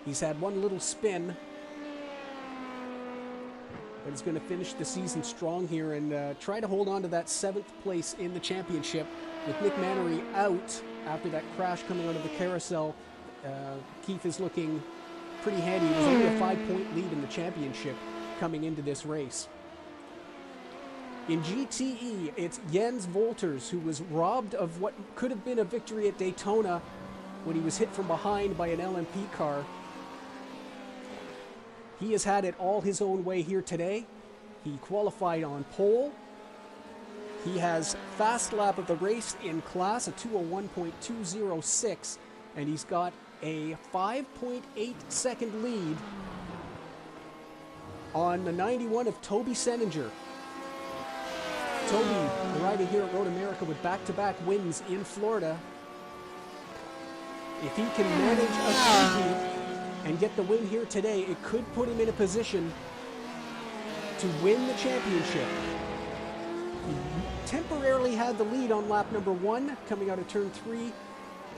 He's had one little spin, but he's going to finish the season strong here and try to hold on to that 7th place in the championship. With Nick Mannery out after that crash coming out of the carousel, Keith is looking pretty handy. There's only a 5-point lead in the championship coming into this race. In GTE, it's Jens Wolters, who was robbed of what could have been a victory at Daytona when he was hit from behind by an LMP car. He has had it all his own way here today. He qualified on pole. He has fast lap of the race in class, a 2:01.206, and he's got a 5.8 second lead on the 91 of Toby Seninger. Toby arriving here at Road America with back-to-back wins in Florida. If he can manage a three-peat and get the win here today, it could put him in a position to win the championship. He temporarily had the lead on lap number 1 coming out of turn 3,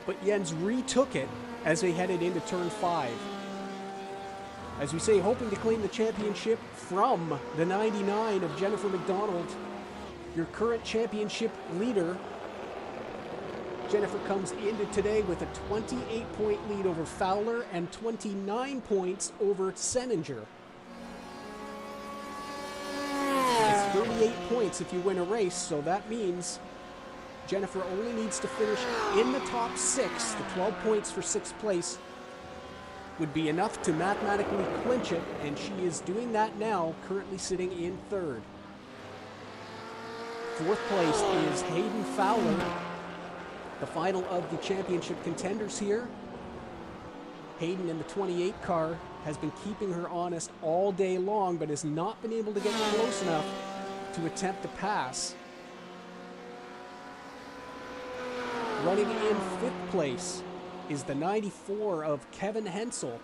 but Jens retook it as they headed into turn 5. As we say, hoping to claim the championship from the 99 of Jennifer McDonald, your current championship leader. Jennifer comes into today with a 28-point lead over Fowler and 29 points over Seninger. It's 38 points if you win a race, so that means Jennifer only needs to finish in the top 6. The 12 points for 6th place would be enough to mathematically clinch it, and she is doing that now, currently sitting in 3rd. 4th place is Hayden Fowler, the final of the championship contenders here. Hayden in the 28 car has been keeping her honest all day long, but has not been able to get close enough to attempt to pass. Running in 5th place is the 94 of Kevin Hensel.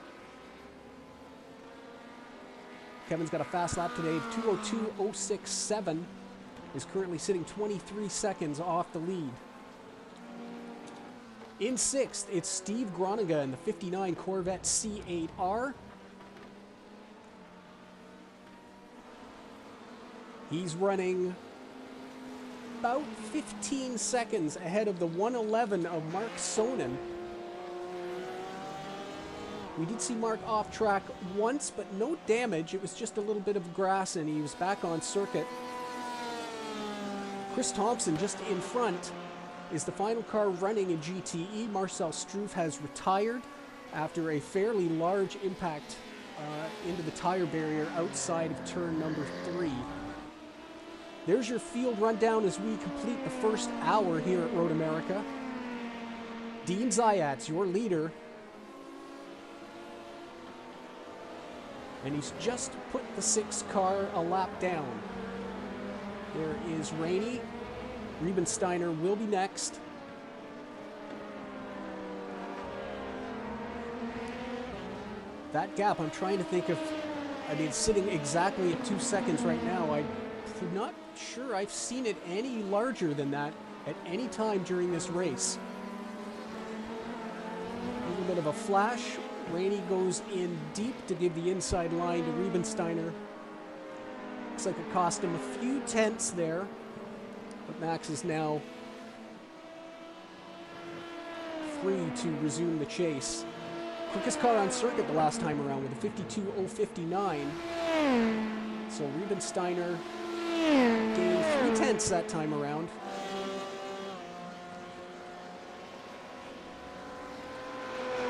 Kevin's got a fast lap today of 2:02.067, is currently sitting 23 seconds off the lead. In 6th, it's Steve Groninga in the 59 Corvette C8R. He's running about 15 seconds ahead of the 111 of Mark Sonnen. We did see Mark off track once, but no damage. It was just a little bit of grass, and he was back on circuit. Chris Thompson just in front is the final car running in GTE. Marcel Struve has retired after a fairly large impact into the tire barrier outside of turn number 3. There's your field rundown as we complete the first hour here at Road America. Dean Zayats, your leader. And he's just put the 6th car a lap down. There is Rainey. Riebensteiner will be next. That gap, I'm trying to think of, it's sitting exactly at 2 seconds right now. I'm not sure I've seen it any larger than that at any time during this race. A little bit of a flash. Rainey goes in deep to give the inside line to Riebensteiner. Looks like it cost him a few tenths there, but Max is now free to resume the chase. Quickest car on circuit the last time around with a 52.059. So Riebensteiner gained 3 tenths that time around.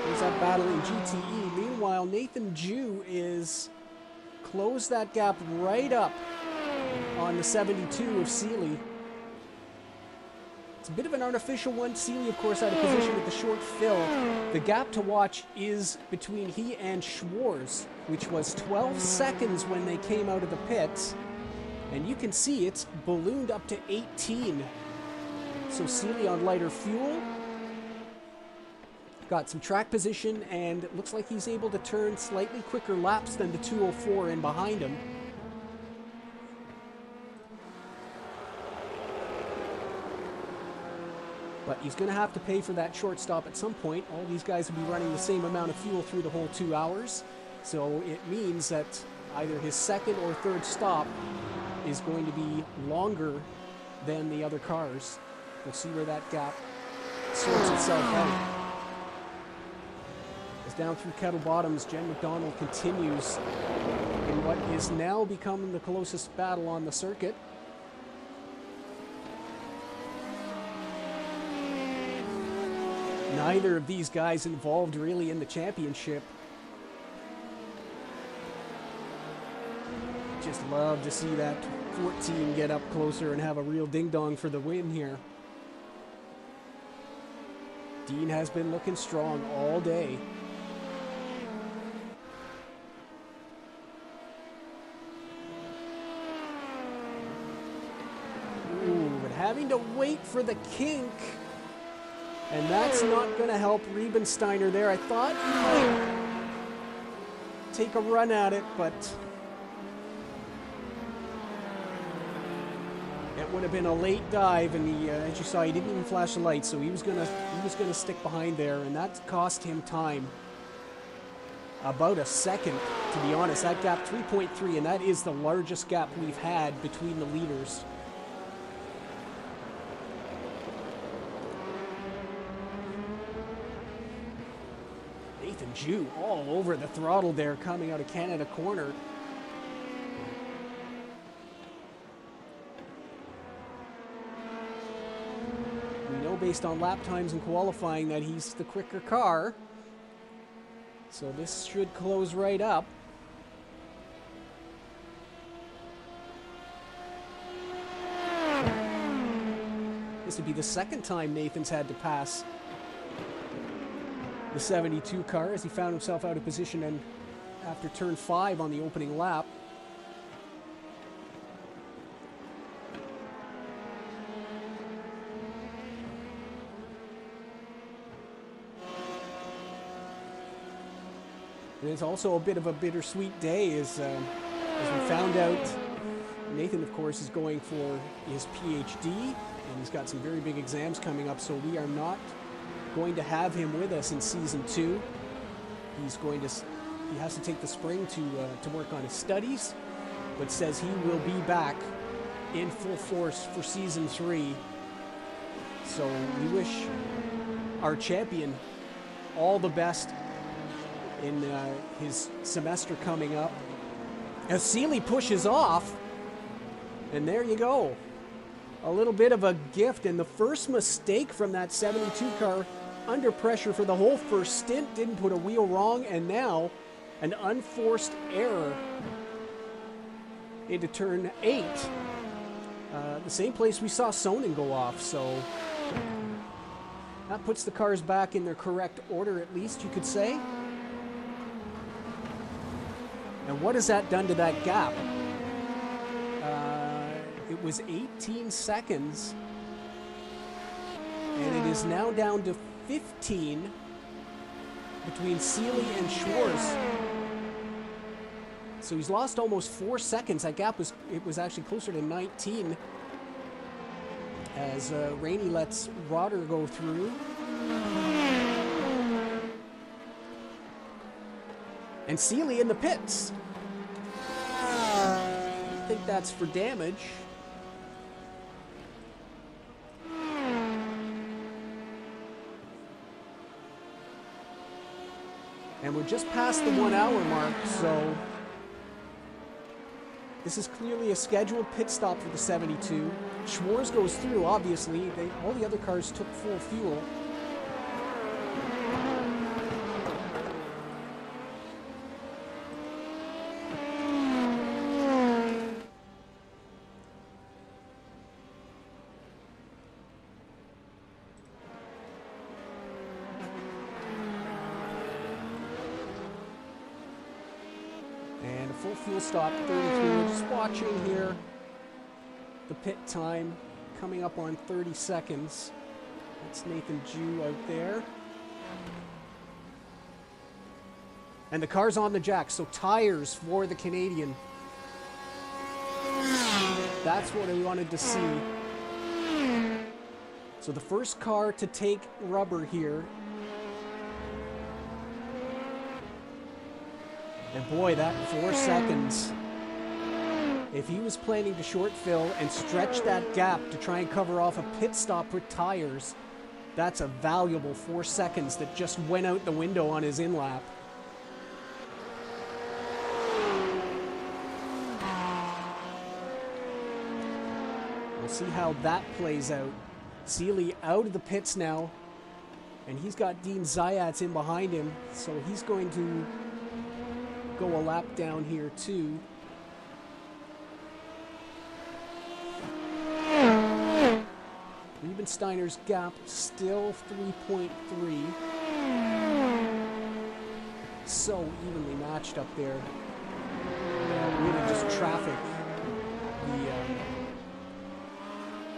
There's that battle in GTE. Meanwhile, Nathan Jew is closed that gap right up on the 72 of Seeley. It's a bit of an artificial one. Seeley, of course, out of position with the short fill. The gap to watch is between he and Schwarz, which was 12 seconds when they came out of the pits. And you can see it's ballooned up to 18. So Seeley on lighter fuel. Got some track position, and it looks like he's able to turn slightly quicker laps than the 204 in behind him. But he's going to have to pay for that short stop at some point. All these guys will be running the same amount of fuel through the whole 2 hours. So it means that either his second or third stop is going to be longer than the other cars. We'll see where that gap sorts itself out. As down through Kettle Bottoms, Jen McDonald continues in what is now becoming the closest battle on the circuit. Neither of these guys involved really in the championship. Just love to see that 14 get up closer and have a real ding-dong for the win here. Dean has been looking strong all day. Ooh, but having to wait for the kink. And that's not going to help Riebensteiner there. I thought he might take a run at it, but it would have been a late dive, and he, as you saw, he didn't even flash the light, so he was gonna stick behind there, and that cost him time. About a second, to be honest. That gap 3.3, and that is the largest gap we've had between the leaders. Nathan Jew all over the throttle there coming out of Canada corner. We know based on lap times and qualifying that he's the quicker car. So this should close right up. This would be the second time Nathan's had to pass the 72 car as he found himself out of position and after turn 5 on the opening lap. And it's also a bit of a bittersweet day as we found out Nathan, of course, is going for his PhD, and he's got some very big exams coming up, so we are not going to have him with us in season 2. He has to take the spring to work on his studies, but says he will be back in full force for season 3. So we wish our champion all the best in his semester coming up. As Seeley pushes off, and there you go. A little bit of a gift, and the first mistake from that 72 car under pressure for the whole first stint. Didn't put a wheel wrong, and now an unforced error into turn 8. The same place we saw Sonnen go off, so that puts the cars back in their correct order, at least you could say. And what has that done to that gap? It was 18 seconds, and it is now down to 15 between Seeley and Schwarz. So he's lost almost 4 seconds. That gap was actually closer to 19 as Rainey lets Rotter go through. And Seeley in the pits. I think that's for damage. And we're just past the 1 hour mark, so this is clearly a scheduled pit stop for the 72. Schwarz goes through, obviously. All the other cars took full fuel. And a full fuel stop, 33. We're just watching here the pit time coming up on 30 seconds. That's Nathan Jew out there. And the car's on the jack, so tires for the Canadian. That's what I wanted to see. So the first car to take rubber here. And boy, that 4 seconds. If he was planning to short fill and stretch that gap to try and cover off a pit stop with tires, that's a valuable 4 seconds that just went out the window on his in-lap. We'll see how that plays out. Seeley out of the pits now, and he's got Dean Zayats in behind him, so he's going to go a lap down here too. Riebensteiner's gap still 3.3. So evenly matched up there. Really just traffic.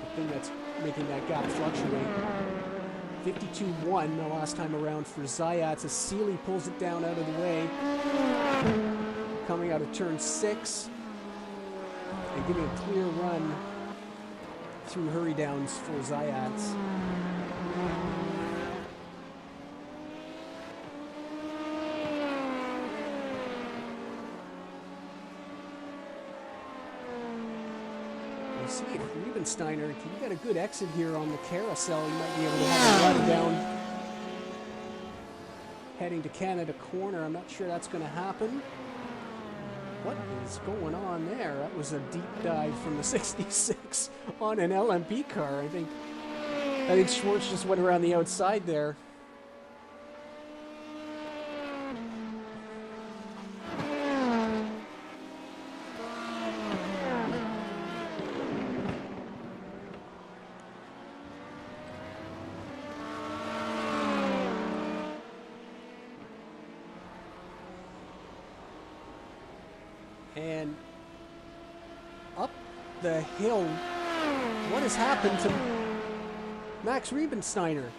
The thing that's making that gap fluctuate. 52.1 the last time around for Zayats as Seeley pulls it down out of the way. Coming out of turn 6 and getting a clear run through hurry downs for Zayats. We'll see if Riebensteiner can get a good exit here on the carousel. He might be able to have a run down heading to Canada Corner. I'm not sure that's going to happen. What is going on there? That was a deep dive from the 66 on an LMP car. I think Schwartz just went around the outside there. And up the hill, what has happened to Max Riebensteiner?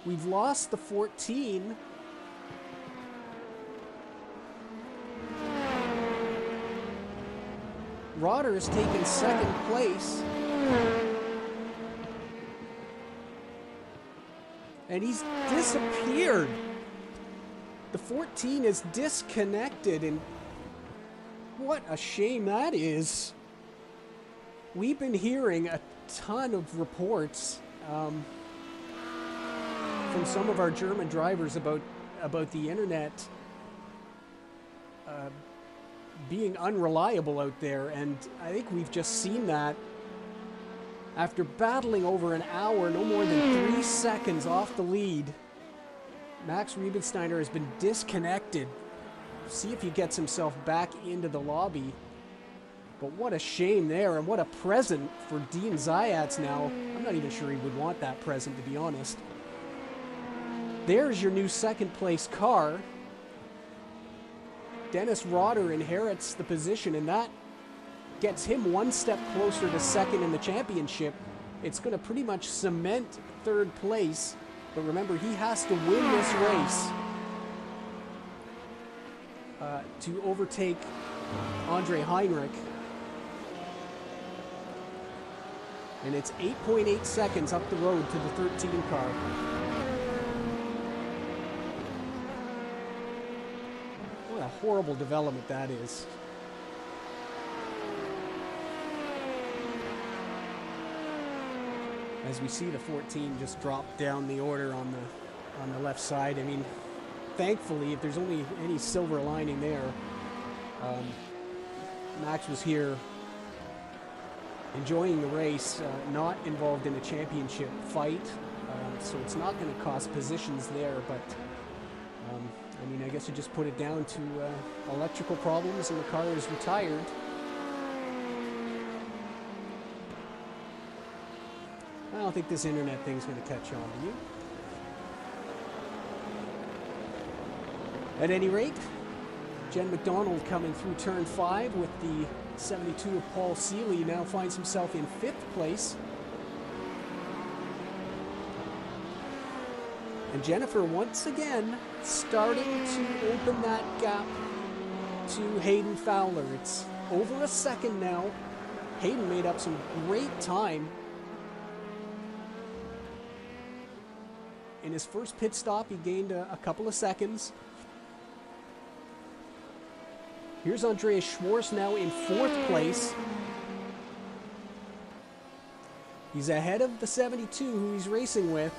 We've lost the 14. Rotter has taken second place. And he's disappeared. The 14 is disconnected, and what a shame that is. We've been hearing a ton of reports from some of our German drivers about the internet being unreliable out there, and I think we've just seen that. After battling over an hour, no more than 3 seconds off the lead, Max Riebensteiner has been disconnected. See if he gets himself back into the lobby. But what a shame there, and what a present for Dean Zayats now. I'm not even sure he would want that present, to be honest. There's your new second place car. Dennis Rotter inherits the position, and that gets him one step closer to second in the championship. It's going to pretty much cement third place, but remember, he has to win this race to overtake Andre Heinrich. And it's 8.8 seconds up the road to the 13 car. What a horrible development that is. As we see the 14 just drop down the order on the left side. I mean, thankfully, if there's only any silver lining there, Max was here enjoying the race, not involved in a championship fight, so it's not going to cost positions there, but I mean, I guess you just put it down to electrical problems and the car is retired. I don't think this internet thing's going to catch on, do you? At any rate, Jen McDonald coming through turn 5 with the 72 of Paul Seeley now finds himself in 5th place. And Jennifer once again starting to open that gap to Hayden Fowler. It's over a second now. Hayden made up some great time in his first pit stop. He gained a couple of seconds. Here's Andreas Schwartz now in 4th place. He's ahead of the 72 who he's racing with.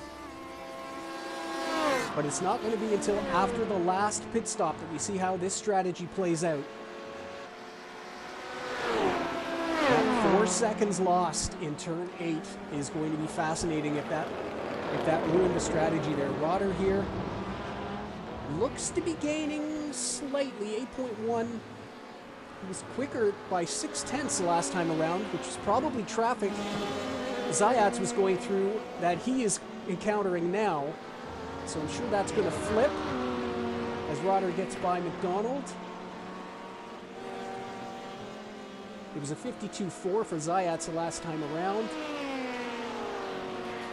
But it's not going to be until after the last pit stop that we see how this strategy plays out. That 4 seconds lost in turn 8 is going to be fascinating if that ruined the strategy there. Rotter here looks to be gaining slightly, 8.1. He was quicker by 0.6 the last time around, which was probably traffic Zayats was going through that he is encountering now. So I'm sure that's going to flip as Rotter gets by McDonald. It was a 52.4 for Zayats the last time around.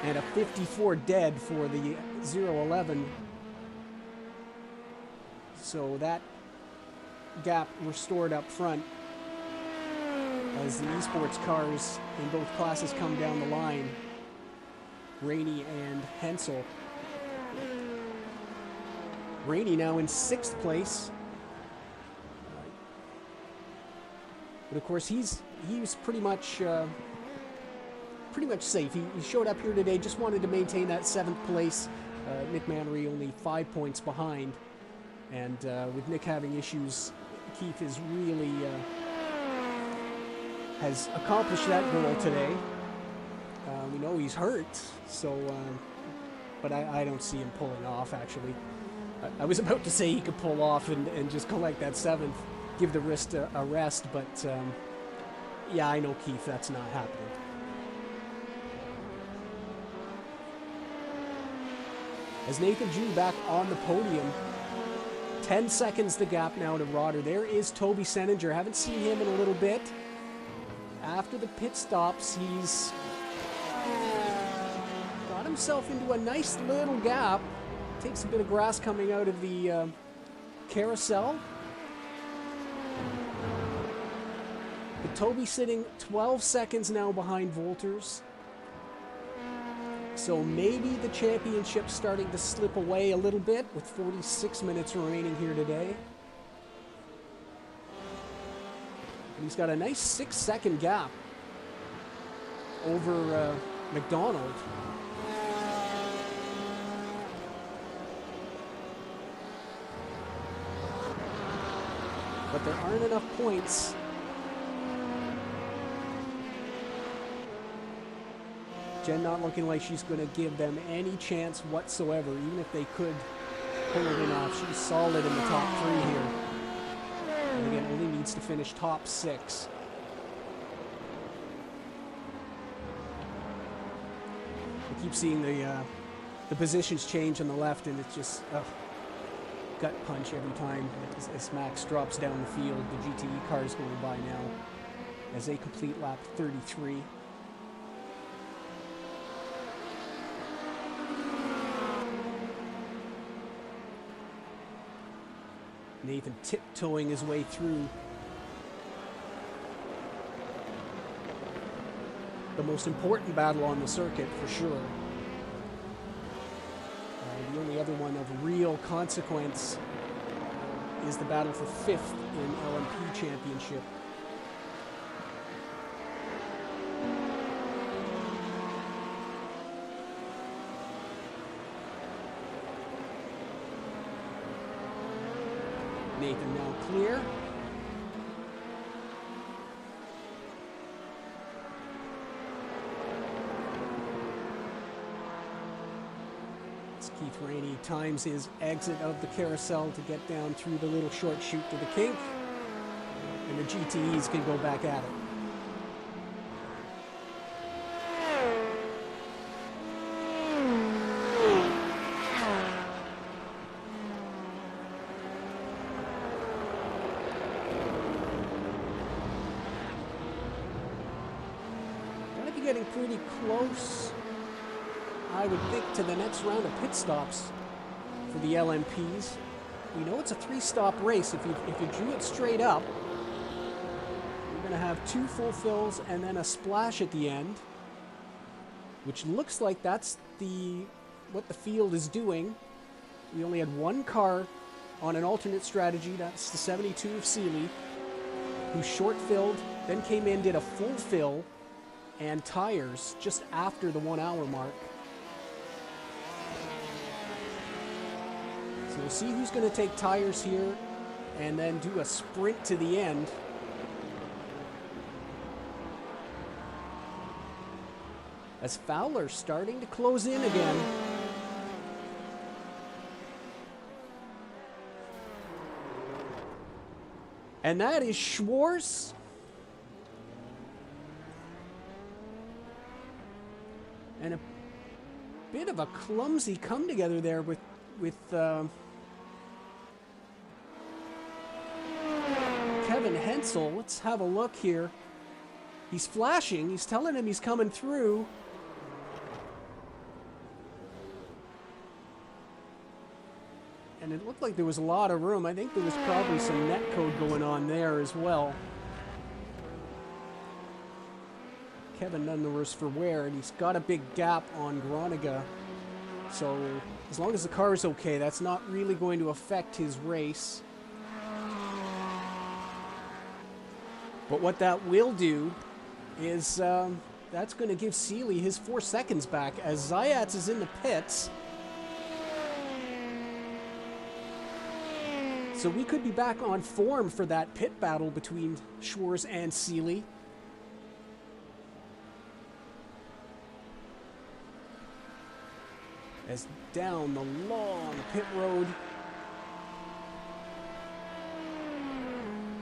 And a 54 dead for the 0.11. So that gap restored up front as the esports cars in both classes come down the line. Rainey and Hensel. Rainey now in 6th place. But of course he was pretty much safe. He showed up here today, just wanted to maintain that 7th place. Nick Mannery only 5 points behind. And with Nick having issues, Keith is really has accomplished that goal today. We know he's hurt, so but I don't see him pulling off, actually. I was about to say he could pull off and just collect that 7th, give the wrist a rest, but yeah, I know, Keith, that's not happening. As Nathan Jew back on the podium, 10 seconds the gap now to Rotter. There is Toby Seninger. Haven't seen him in a little bit. After the pit stops, he's got himself into a nice little gap. Takes a bit of grass coming out of the carousel. But Toby sitting 12 seconds now behind Volters. So maybe the championship's starting to slip away a little bit with 46 minutes remaining here today. And he's got a nice 6-second gap over McDonald. But there aren't enough points. Jen not looking like she's going to give them any chance whatsoever, even if they could pull it in off. She's solid in the top 3 here. And again, only needs to finish top 6. I keep seeing the positions change on the left, and it's just gut punch every time as Max drops down the field. The GTE cars going by now as they complete lap 33. Nathan tiptoeing his way through the most important battle on the circuit for sure. The only other one of real consequence is the battle for 5th in LMP Championship. Nathan now clear. As Keith Rainey times his exit of the carousel to get down through the little short chute to the kink. And the GTEs can go back at it. getting pretty close, I would think, to the next round of pit stops for the LMPs. We know it's a 3-stop race. If you drew it straight up, you're going to have 2 full fills and then a splash at the end, which looks like that's what the field is doing. We only had 1 car on an alternate strategy. That's the 72 of Seeley, who short-filled, then came in, did a full fill and tires just after the 1 hour mark. So we'll see who's going to take tires here and then do a sprint to the end. As Fowler's starting to close in again. And that is Schwartz. And a bit of a clumsy come together there with Kevin Hensel. Let's have a look here. He's flashing. He's telling him he's coming through. And it looked like there was a lot of room. I think there was probably some net code going on there as well. Kevin none the worse for wear, and he's got a big gap on Groningen. So as long as the car is okay, that's not really going to affect his race. But what that will do is that's going to give Seeley his 4 seconds back as Zayats is in the pits. So we could be back on form for that pit battle between Schwartz and Seeley. As down the long pit road,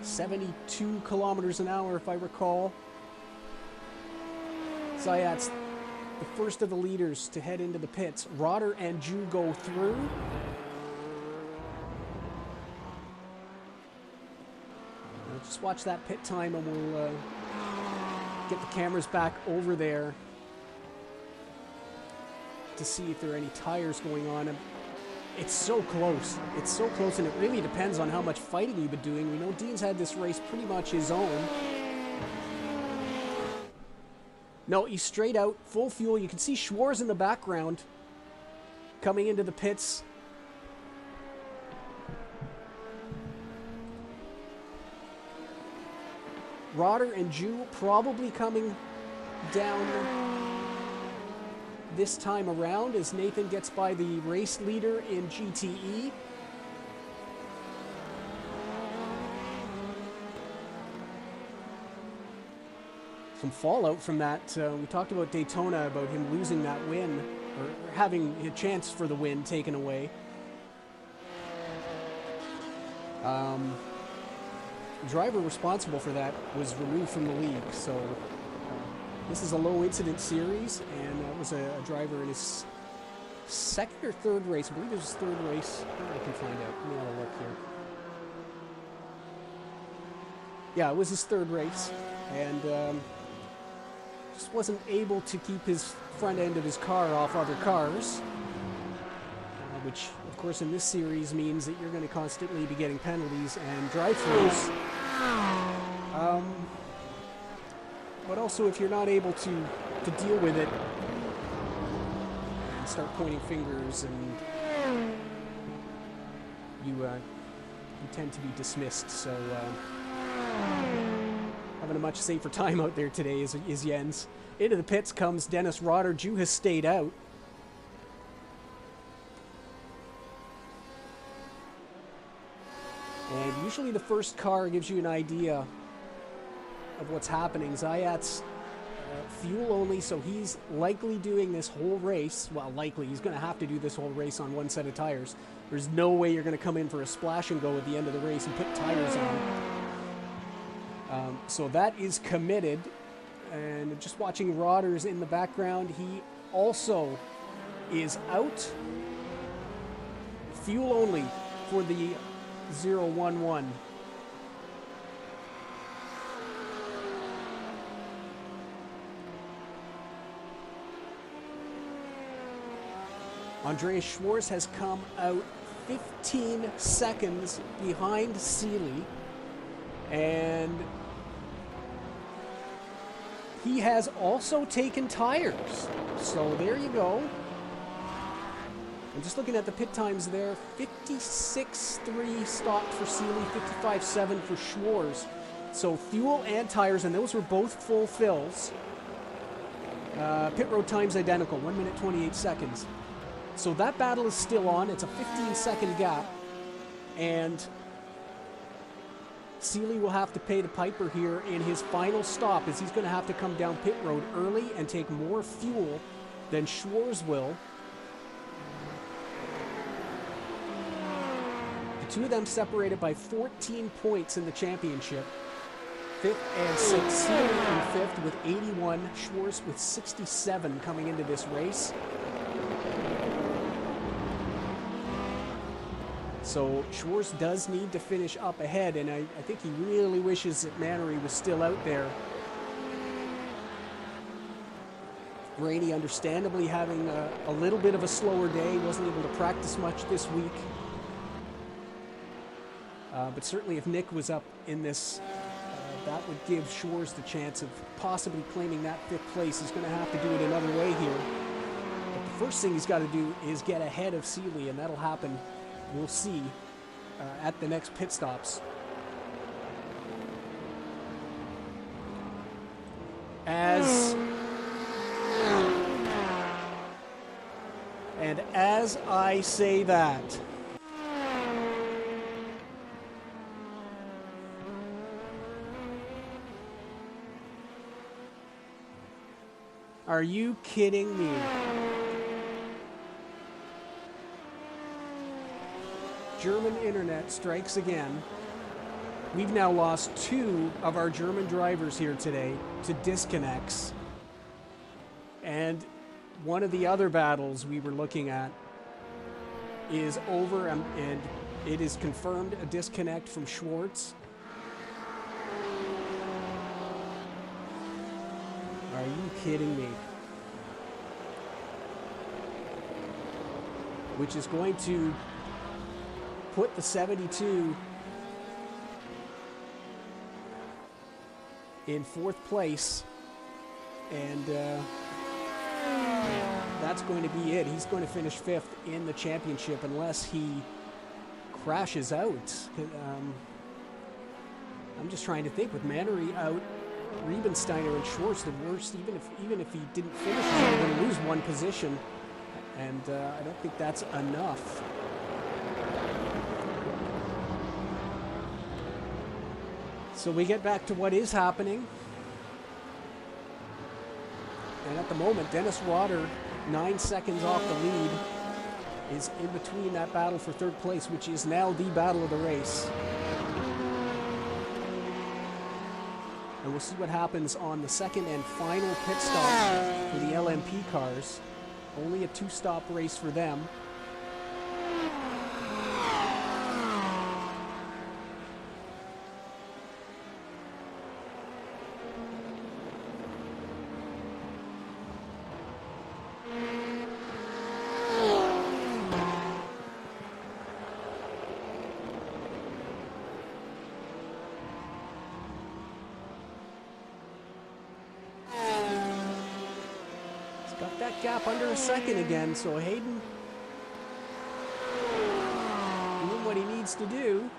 72 kilometers an hour if I recall. Zayats, the first of the leaders to head into the pits. Rotter and Ju go through. Just watch that pit time and we'll get the cameras back over there to see if there are any tires going on. And it's so close. It's so close, and it really depends on how much fighting you've been doing. We know Dean's had this race pretty much his own. No, he's straight out, full fuel. You can see Schwartz in the background coming into the pits. Rotter and Ju probably coming down this time around as Nathan gets by the race leader in GTE. Some fallout from that. We talked about Daytona, about him losing that win, or having a chance for the win taken away. The driver responsible for that was removed from the league, so this is a low incident series, and that was a driver in his 2nd or 3rd race. I believe it was his 3rd race. I can find out. Let me have a look here. Yeah, it was his 3rd race, and just wasn't able to keep his front end of his car off other cars, which, of course, in this series means that you're going to constantly be getting penalties and drive-throughs. But also, if you're not able to deal with it and start pointing fingers, and you tend to be dismissed. So having a much safer time out there today is Jens. Into the pits comes Dennis Rotter. Ju has stayed out. And usually the first car gives you an idea of what's happening. Zayats fuel only, so he's likely doing this whole race. Well, likely. He's going to have to do this whole race on 1 set of tires. There's no way you're going to come in for a splash and go at the end of the race and put tires on. So that is committed. And just watching Rotter's in the background, he also is out. Fuel only for the 011. Andreas Schwarz has come out 15 seconds behind Seeley, and he has also taken tires. So there you go. I'm just looking at the pit times there. 56.3 stopped for Seeley, 55.7 for Schwarz. So fuel and tires, and those were both full fills. Pit road time's identical, 1 minute 28 seconds. So that battle is still on. It's a 15-second gap. And Seeley will have to pay the piper here in his final stop, as he's going to have to come down pit road early and take more fuel than Schwarz will. The two of them separated by 14 points in the championship. 5th and 6th, Seeley in 5th with 81, Schwarz with 67 coming into this race. So Schwarz does need to finish up ahead, and I think he really wishes that Mannery was still out there. Rainey understandably having a little bit of a slower day, wasn't able to practice much this week. But certainly if Nick was up in this, that would give Schwarz the chance of possibly claiming that 5th place. He's going to have to do it another way here. But the first thing he's got to do is get ahead of Seeley, and that'll happen, we'll see, at the next pit stops. As I say that, are you kidding me? German internet strikes again. We've now lost 2 of our German drivers here today to disconnects. And one of the other battles we were looking at is over, and it is confirmed a disconnect from Schwarz. Are you kidding me? Which is going to put the 72 in 4th place, and that's going to be it. He's going to finish 5th in the championship unless he crashes out. I'm just trying to think, with Mannery out, Riebensteiner and Schwarz, the worst. Even if he didn't finish, he's only going to lose 1 position, and I don't think that's enough. So we get back to what is happening. And at the moment, Dennis Rotter, 9 seconds off the lead, is in between that battle for 3rd place, which is now the battle of the race. And we'll see what happens on the 2nd and final pit stop for the LMP cars. Only a 2-stop race for them. Gap under a second again, so Hayden doing what he needs to do.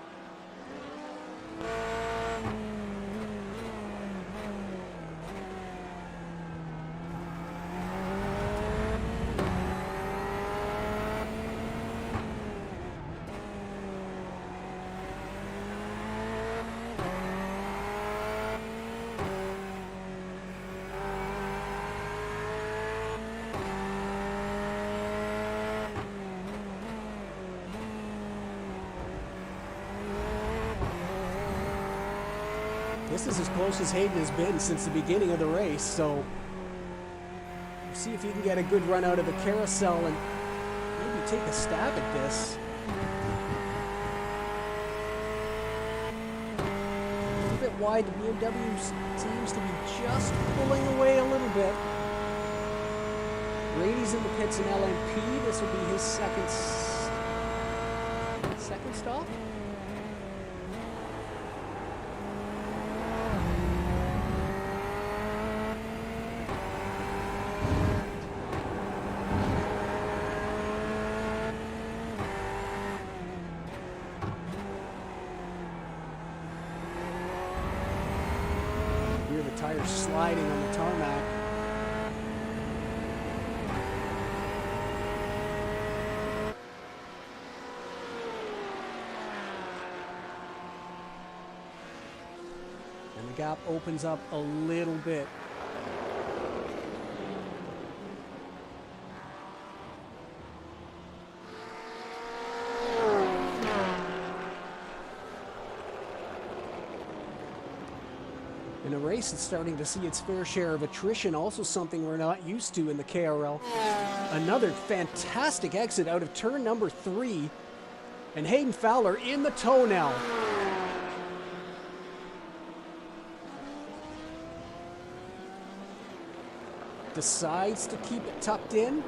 This is as close as Hayden has been since the beginning of the race, so we'll see if he can get a good run out of the carousel and maybe take a stab at this. A little bit wide, the BMW seems to be just pulling away a little bit. Brady's in the pits in LMP. This will be his second stop. Hear the tires sliding on the tarmac. And the gap opens up a little bit. In a race that's starting to see its fair share of attrition, also something we're not used to in the KRL. Another fantastic exit out of turn number 3, and Hayden Fowler in the tow now. Decides to keep it tucked in.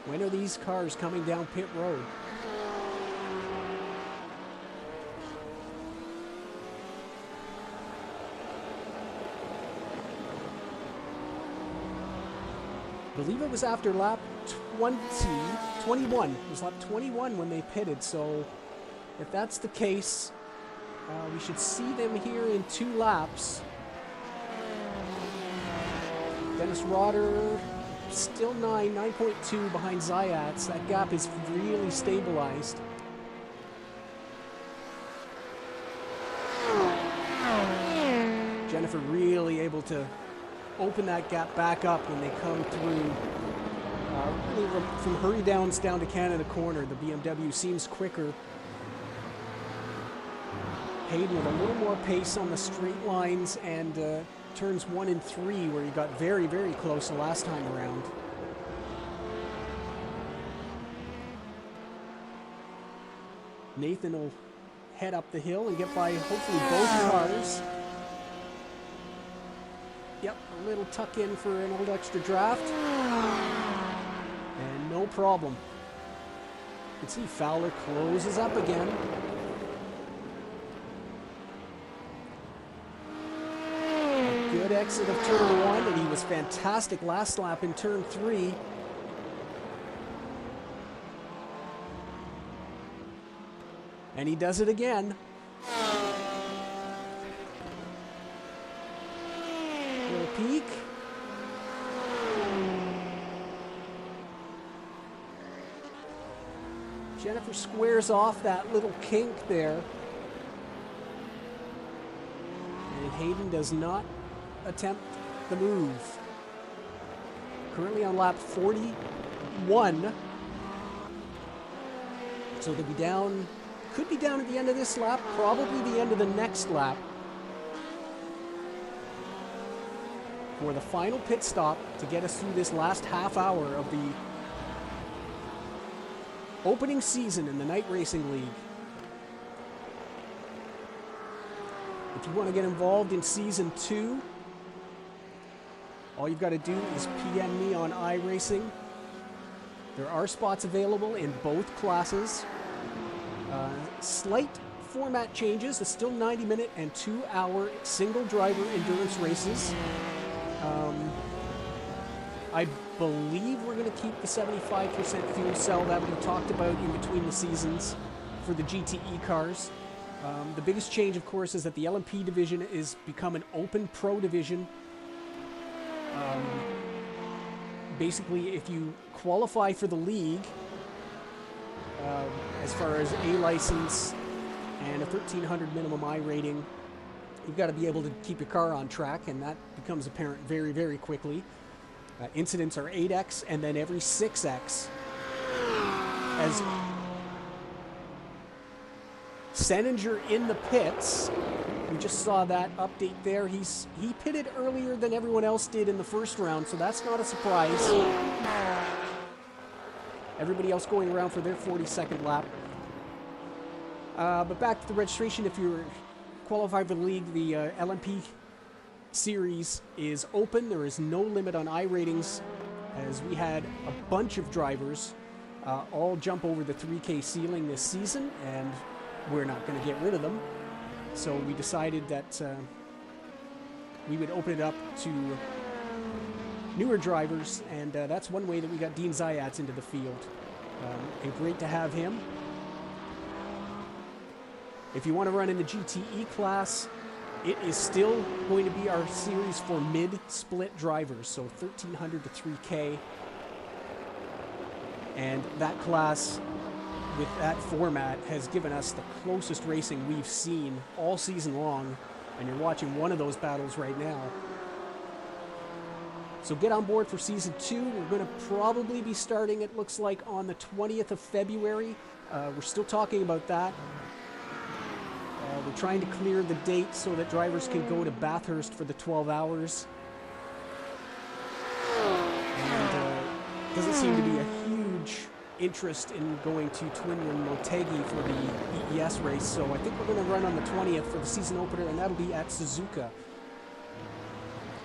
When are these cars coming down pit road? I believe it was after lap 21. It was lap 21 when they pitted, so if that's the case, we should see them here in 2 laps. Dennis Rotter still 9.2 behind Zayats. That gap is really stabilized. Jennifer really able to open that gap back up when they come through. Really from Hurry Downs down to Canada Corner, the BMW seems quicker. Hayden with a little more pace on the straight lines and turns 1 and 3 where he got very, very close the last time around. Nathan will head up the hill and get by hopefully both cars. Yep, a little tuck in for an old extra draft. And no problem. You can see Fowler closes up again. A good exit of turn 1, and he was fantastic last lap in turn 3. And he does it again. Little peek. Jennifer squares off that little kink there. And Hayden does not attempt the move. Currently on lap 41. So they'll be down, could be down at the end of this lap, probably the end of the next lap. For the final pit stop to get us through this last half hour of the opening season in the Night Racing League. If you want to get involved in Season 2, all you've got to do is PM me on iRacing. There are spots available in both classes. Slight format changes. It's still 90-minute and 2-hour single-driver endurance races. I believe we're going to keep the 75% fuel cell that we talked about in between the seasons for the GTE cars. The biggest change, of course, is that the LMP division is become an open pro division. Basically, if you qualify for the league, as far as A license and a 1300 minimum I rating, you've got to be able to keep your car on track, and that becomes apparent very, very quickly. Incidents are 8x and then every 6x. As Seninger in the pits, we just saw that update there. He pitted earlier than everyone else did in the first round, so that's not a surprise. Everybody else going around for their 42nd lap. But back to the registration, if you're qualified for the league, the LMP series is open. There is no limit on I-ratings, as we had a bunch of drivers all jump over the 3K ceiling this season, and we're not going to get rid of them. So we decided that we would open it up to newer drivers, and that's one way that we got Dean Zayats into the field. And great to have him. If you want to run in the GTE class, it is still going to be our series for mid-split drivers, so 1300 to 3K. And that class, with that format, has given us the closest racing we've seen all season long, and you're watching one of those battles right now. So get on board for Season 2. We're going to probably be starting, it looks like, on the 20th of February. We're still talking about that. We're trying to clear the date so that drivers can go to Bathurst for the 12 hours. And doesn't seem to be a huge interest in going to Twinman Motegi for the EES race, so I think we're going to run on the 20th for the season opener, and that'll be at Suzuka.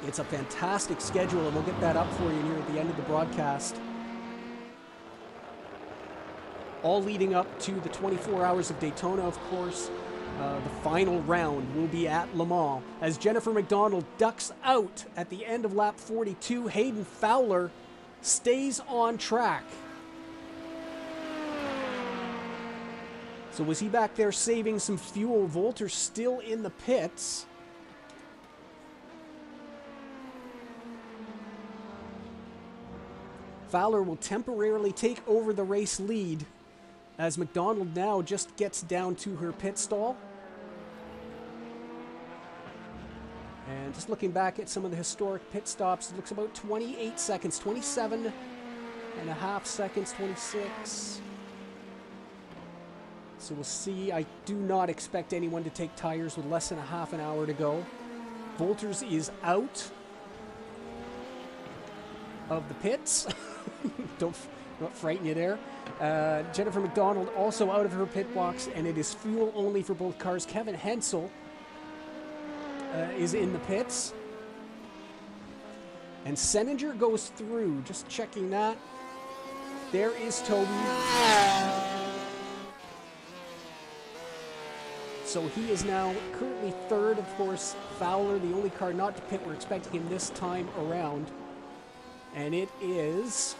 It's a fantastic schedule, and we'll get that up for you here at the end of the broadcast. All leading up to the 24 hours of Daytona, of course. The final round will be at Le Mans, as Jennifer McDonald ducks out at the end of lap 42. Hayden Fowler stays on track. So was he back there saving some fuel? Volter's still in the pits. Fowler will temporarily take over the race lead, as McDonald now just gets down to her pit stall. And just looking back at some of the historic pit stops, it looks about 28 seconds, 27 and a half seconds, 26. So we'll see. I do not expect anyone to take tires with less than a half an hour to go. Volters is out of the pits. Don't frighten you there. Jennifer McDonald also out of her pit box, and it is fuel only for both cars. Kevin Hensel is in the pits. And Seninger goes through. Just checking that. There is Toby. So he is now currently third. Of course, Fowler, the only car not to pit. We're expecting him this time around. And it is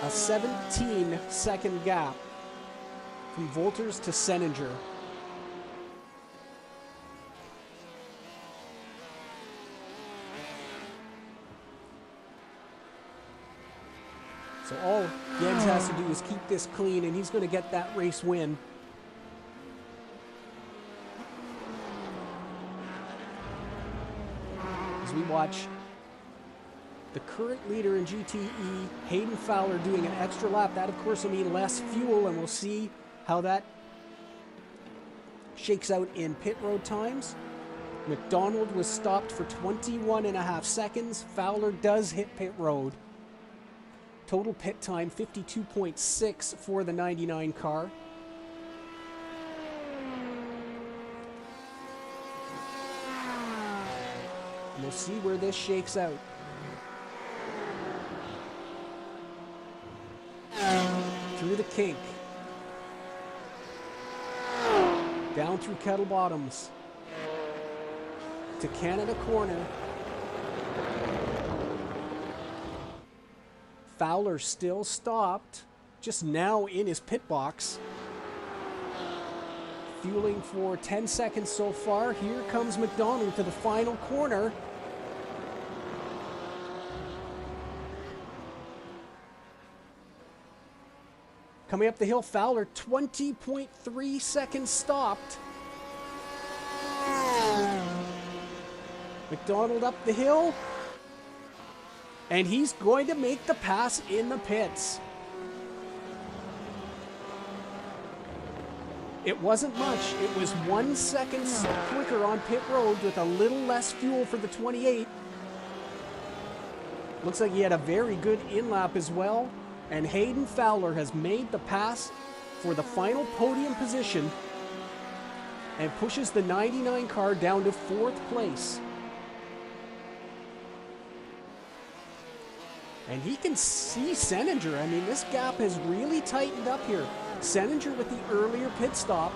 a 17-second gap from Volters to Seninger. So all Jens has to do is keep this clean, and he's going to get that race win. As we watch the current leader in GTE, Hayden Fowler, doing an extra lap. That, of course, will mean less fuel, and we'll see how that shakes out in pit road times. McDonald was stopped for 21 and a half seconds. Fowler does hit pit road. Total pit time, 52.6 for the 99 car. And we'll see where this shakes out. Through the kink. Down through Kettle Bottoms. To Canada Corner. Fowler still stopped, just now in his pit box. Fueling for 10 seconds so far. Here comes McDonald to the final corner. Coming up the hill, Fowler, 20.3 seconds stopped. McDonald up the hill. And he's going to make the pass in the pits. It wasn't much. It was 1 second quicker on pit road with a little less fuel for the 28. Looks like he had a very good in-lap as well. And Hayden Fowler has made the pass for the final podium position and pushes the 99 car down to 4th place. And he can see Seninger. I mean, this gap has really tightened up here. Seninger, with the earlier pit stop,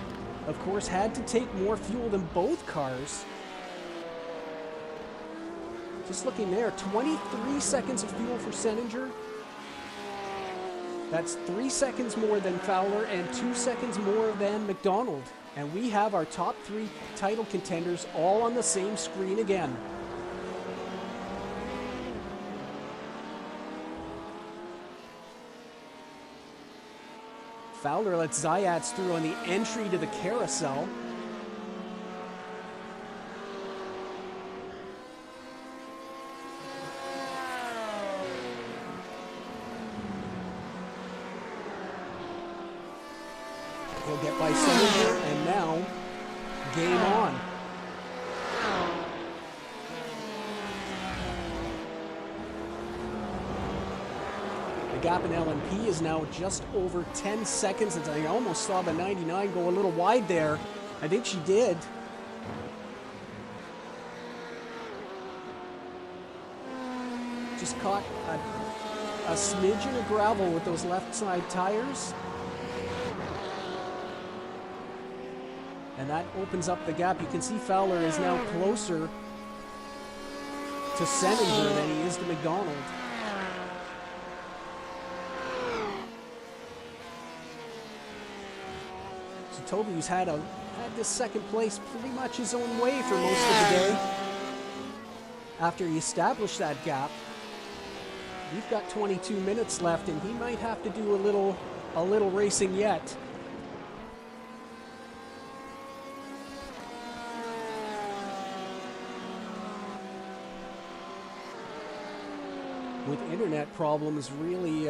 of course, had to take more fuel than both cars. Just looking there, 23 seconds of fuel for Seninger. That's 3 seconds more than Fowler and 2 seconds more than McDonald. And we have our top 3 title contenders all on the same screen again. Fowler lets Zayats through on the entry to the carousel. He'll get by Seninger, and now, game on. The gap in LMP is now just over 10 seconds. And I almost saw the 99 go a little wide there. I think she did. Just caught a smidgen of gravel with those left side tires. And that opens up the gap. You can see Fowler is now closer to Seninger than he is to McDonald. So Toby's had this second place pretty much his own way for most of the day. After he established that gap, we've got 22 minutes left, and he might have to do a little racing yet. With internet problems really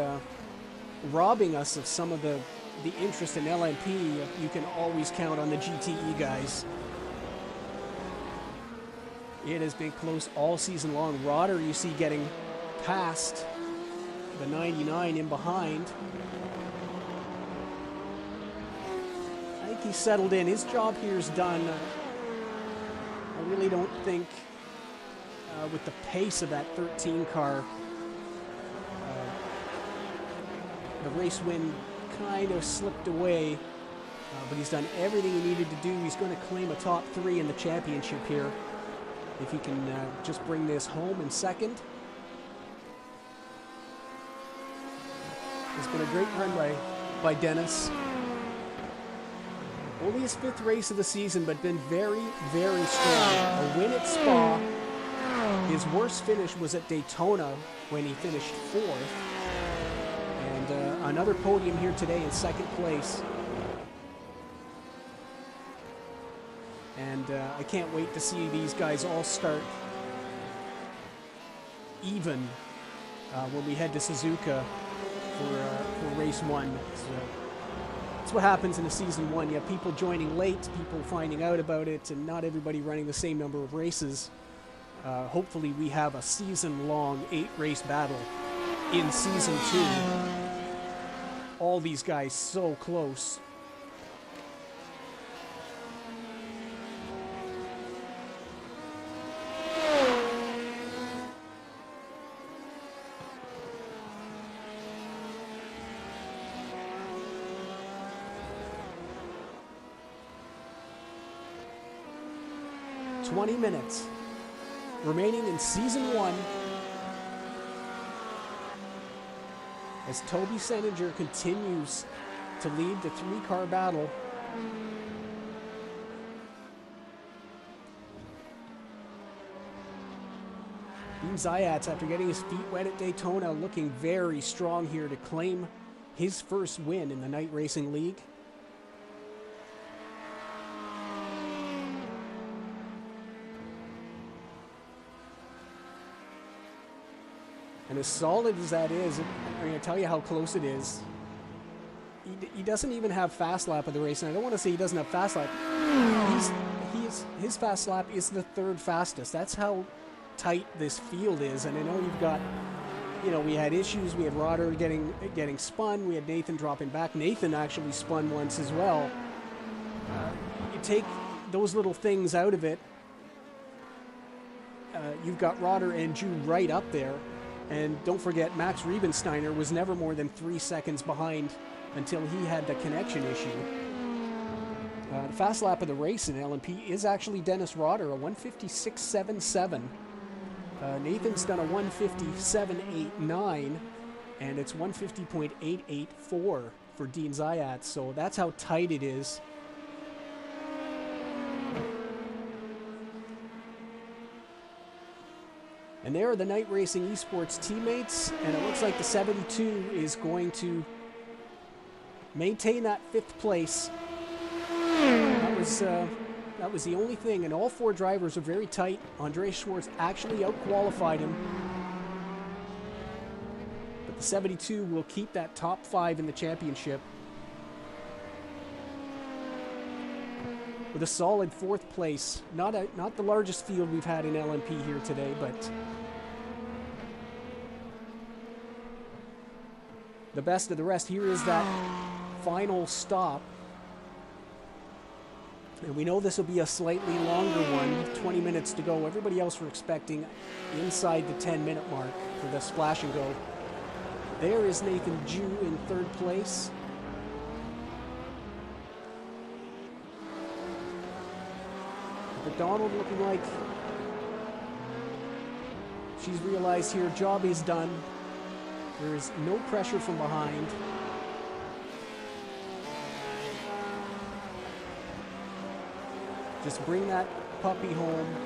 robbing us of some of the interest in LMP, you can always count on the GTE guys. It has been close all season long. Rodder, you see, getting past the 99 in behind. I think he's settled in. His job here is done. I really don't think with the pace of that 13 car, the race win kind of slipped away, but he's done everything he needed to do. He's going to claim a top 3 in the championship here if he can just bring this home in second. It's been a great run by Dennis. Only his 5th race of the season, but been very, very strong. A win at Spa. His worst finish was at Daytona when he finished 4th. Another podium here today in 2nd place. And I can't wait to see these guys all start even when we head to Suzuka for race 1. So that's what happens in a season 1. You have people joining late, people finding out about it, and not everybody running the same number of races. Hopefully we have a season-long 8-race battle in season 2. All these guys so close. $20 minutes remaining in season 1. As Toby Seninger continues to lead the 3-car battle. Dean Zayats, after getting his feet wet at Daytona, looking very strong here to claim his first win in the Night Racing League. And as solid as that is, I'm going to tell you how close it is. He doesn't even have fast lap of the race, and I don't want to say he doesn't have fast lap. His fast lap is the 3rd fastest. That's how tight this field is, and I know you've got you know, we had issues. We had Roder getting spun. We had Nathan dropping back. Nathan actually spun once as well. You take those little things out of it. You've got Roder and Ju right up there. And don't forget, Max Riebensteiner was never more than 3 seconds behind until he had the connection issue. The fast lap of the race in LMP is actually Dennis Roder, a 156.77. Nathan's done a 157.89, and it's 150.884 for Dean Zayat, so that's how tight it is. And there are the Night Racing Esports teammates, and it looks like the 72 is going to maintain that 5th place. That was the only thing, and all 4 drivers are very tight. Andre Schwartz actually outqualified him. But the 72 will keep that top 5 in the championship. With a solid 4th place. Not the largest field we've had in LMP here today, but the best of the rest. Here is that final stop. And we know this will be a slightly longer one, 20 minutes to go. Everybody else were expecting inside the 10-minute mark for the splash and go. There is Nathan Ju in 3rd place. McDonald looking like she's realized here, job is done. There is no pressure from behind. Just bring that puppy home,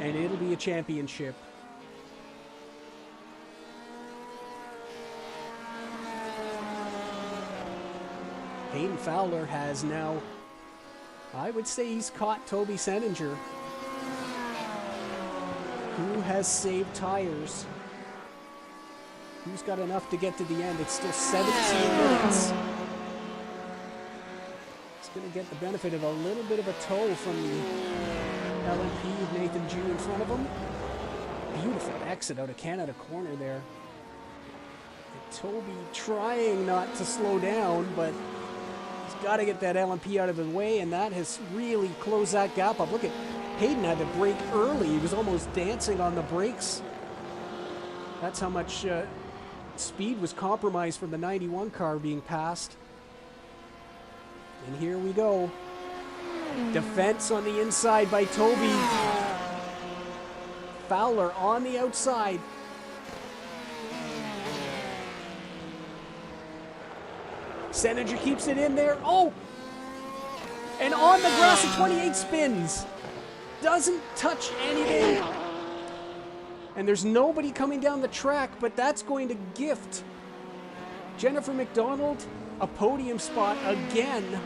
and it'll be a championship. Hayden Fowler has now, I would say he's caught Toby Seninger, who has saved tires. Who's got enough to get to the end? It's still 17 minutes. Going to get the benefit of a little bit of a tow from the LMP of Nathan Ju in front of him. Beautiful exit out of Canada corner there. And Toby trying not to slow down, but he's got to get that LMP out of the way, and that has really closed that gap up. Look at Hayden had to brake early. He was almost dancing on the brakes. That's how much speed was compromised from the 91 car being passed. And here we go. Defense on the inside by Toby. Fowler on the outside. Seninger keeps it in there. Oh! And on the grass at 28 spins. Doesn't touch anything. And there's nobody coming down the track, but that's going to gift Jennifer McDonald a podium spot again.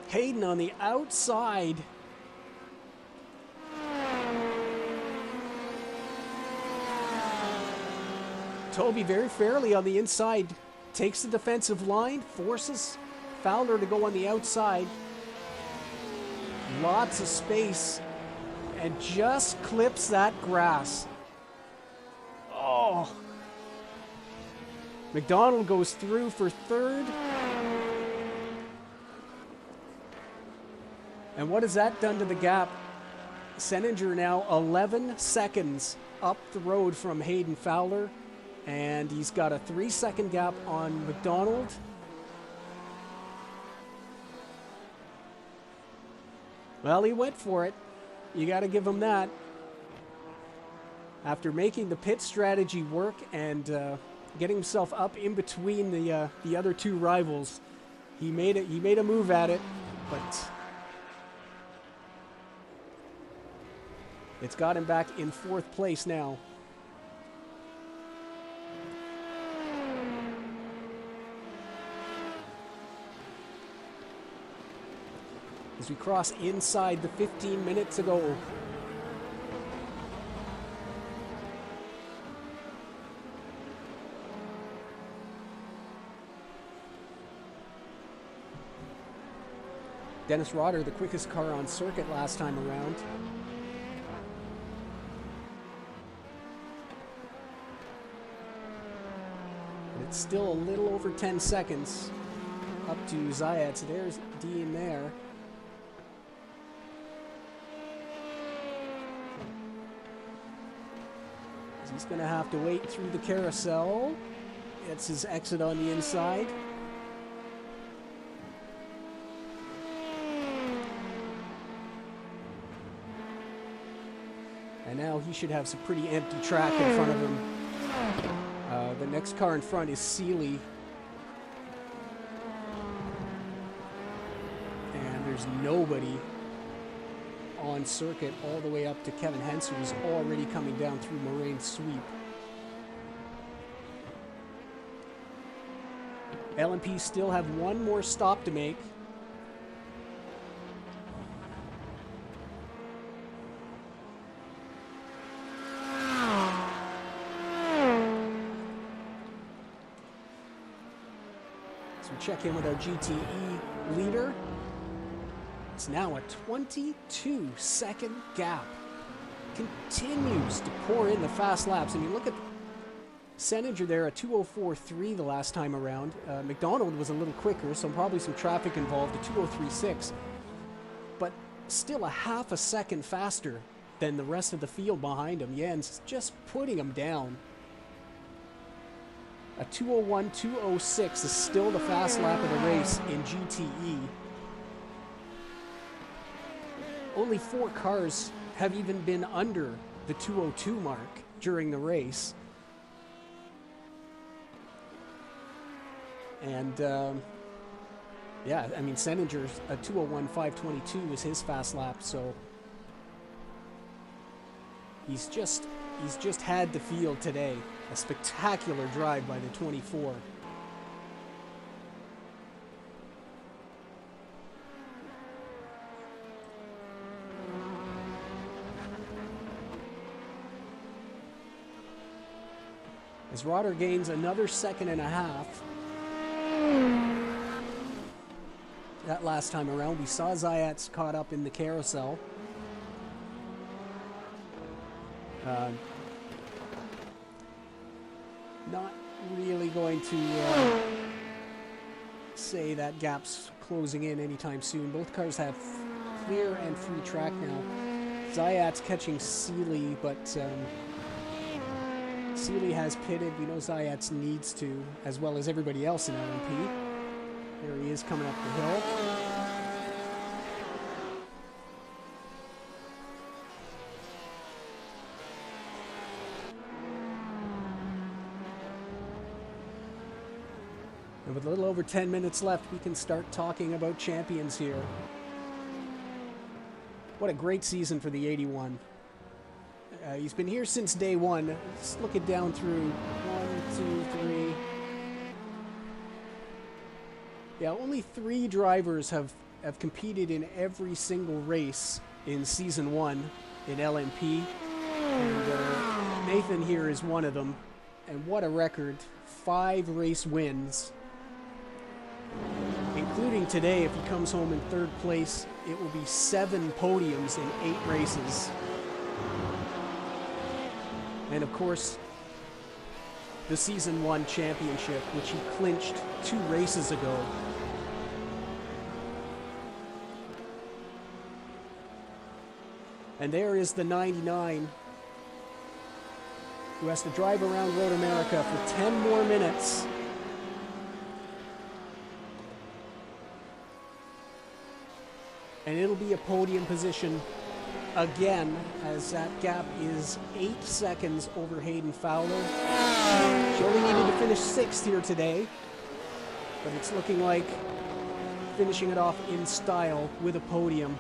Hayden on the outside. Toby very fairly on the inside. Takes the defensive line, forces Fowler to go on the outside. Lots of space. And just clips that grass. Oh. McDonald goes through for 3rd. And what has that done to the gap? Seninger now 11 seconds up the road from Hayden Fowler. And he's got a 3-second gap on McDonald. Well, he went for it. You got to give him that. After making the pit strategy work and getting himself up in between the other 2 rivals, he made a move at it, but it's got him back in 4th place now. As we cross inside the 15 minutes to go. Dennis Rotter, the quickest car on circuit last time around. And it's still a little over 10 seconds up to Zayat. So there's Dean there. He's going to have to wait through the carousel. It's his exit on the inside. And now he should have some pretty empty track in front of him. The next car in front is Seeley. And there's nobody on circuit all the way up to Kevin Hens, who's already coming down through Moraine's sweep. LMP still have one more stop to make. So we check in with our GTE leader. It's now a 22-second gap. Continues to pour in the fast laps. I mean, look at Seninger there at 2:04.3 the last time around. McDonald was a little quicker, so probably some traffic involved at 2:03.6. But still a half a second faster than the rest of the field behind him. Jens just putting him down. A 2:01.206 is still the fast lap of the race in GTE. Only 4 cars have even been under the 2:02 mark during the race. And, yeah, I mean, Seninger's a 2:01.522 is his fast lap, so he's just had the field today. A spectacular drive by the 24. As Rotter gains another 1.5 seconds. That last time around, we saw Zayat's caught up in the carousel. Not really going to say that gap's closing in anytime soon. Both cars have clear and free track now. Zayat's catching Seeley, but Seeley has pitted. We know Zayat's needs to, as well as everybody else in LMP. There he is coming up the hill. And with a little over 10 minutes left, we can start talking about champions here. What a great season for the 81. He's been here since day one. Just look it down through 1, 2, 3. Yeah, only 3 drivers have competed in every single race in season 1 in LMP. And Nathan here is one of them. And what a record. 5 race wins. Including today, if he comes home in 3rd place, it will be 7 podiums in 8 races. And of course, the season 1 championship, which he clinched 2 races ago. And there is the 99, who has to drive around Road America for 10 more minutes. And it'll be a podium position again, as that gap is 8 seconds over Hayden Fowler. She only needed to finish 6th here today, but it's looking like finishing it off in style with a podium.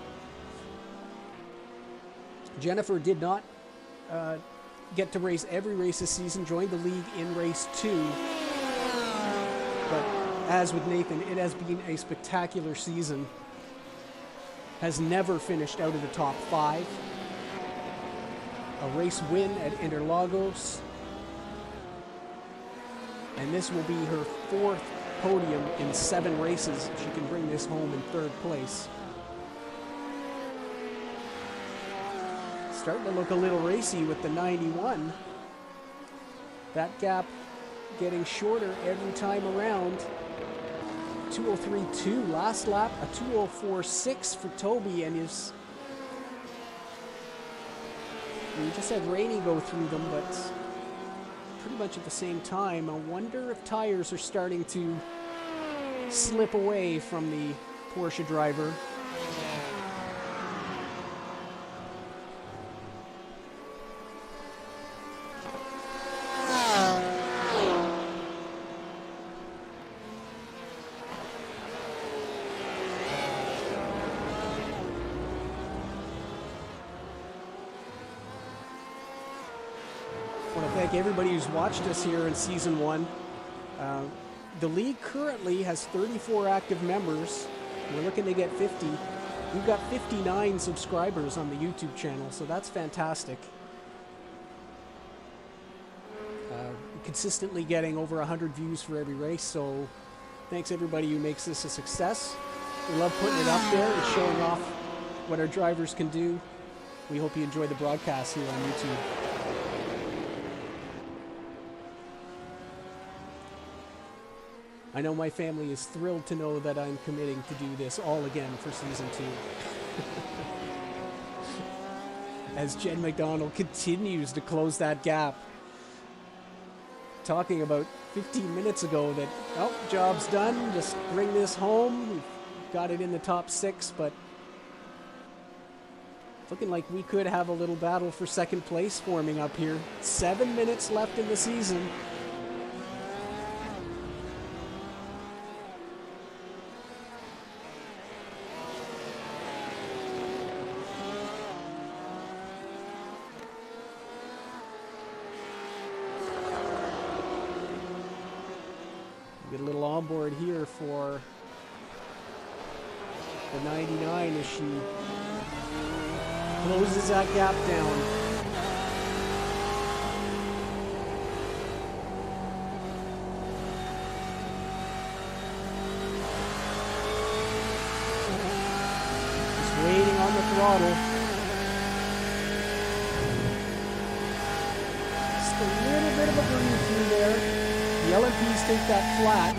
Jennifer did not get to race every race this season, joined the league in race 2. But as with Nathan, it has been a spectacular season. Has never finished out of the top 5. A race win at Interlagos. And this will be her 4th podium in 7 races if she can bring this home in 3rd place. Starting to look a little racy with the 91. That gap getting shorter every time around. 2:03.2 last lap, a 2:04.6 for Toby, and his... We just had Rainey go through them, but pretty much at the same time. I wonder if tires are starting to slip away from the Porsche driver. I want to thank everybody who's watched us here in Season 1. The league currently has 34 active members. We're looking to get 50. We've got 59 subscribers on the YouTube channel, so that's fantastic. Consistently getting over 100 views for every race, so thanks everybody who makes this a success. We love putting it up there and showing off what our drivers can do. We hope you enjoy the broadcast here on YouTube. I know my family is thrilled to know that I'm committing to do this all again for Season 2. As Jen McDonald continues to close that gap. Talking about 15 minutes ago that, oh, job's done, just bring this home. We've got it in the top 6, but looking like we could have a little battle for second place forming up here. 7 minutes left in the season. Get a little onboard here for the 99 as she closes that gap down. Just waiting on the throttle. Just a little bit of a breathe through there. The LMPs take that flat.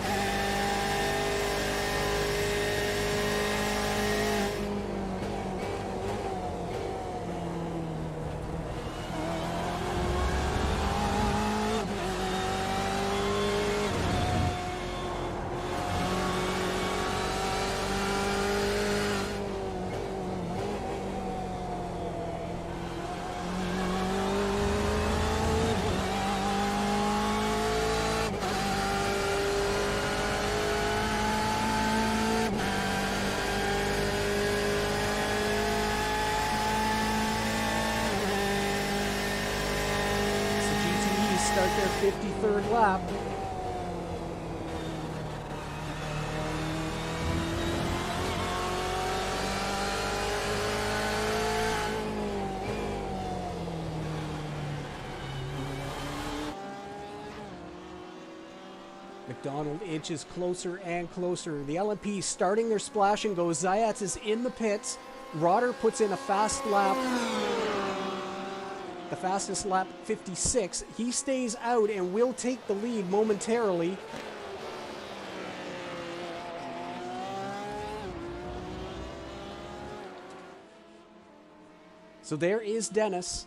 Start their 53rd lap. McDonald inches closer and closer. The LMP starting their splash and go. Zayats is in the pits. Rotter puts in a fast lap. The fastest lap, 56. He stays out and will take the lead momentarily. So there is Dennis.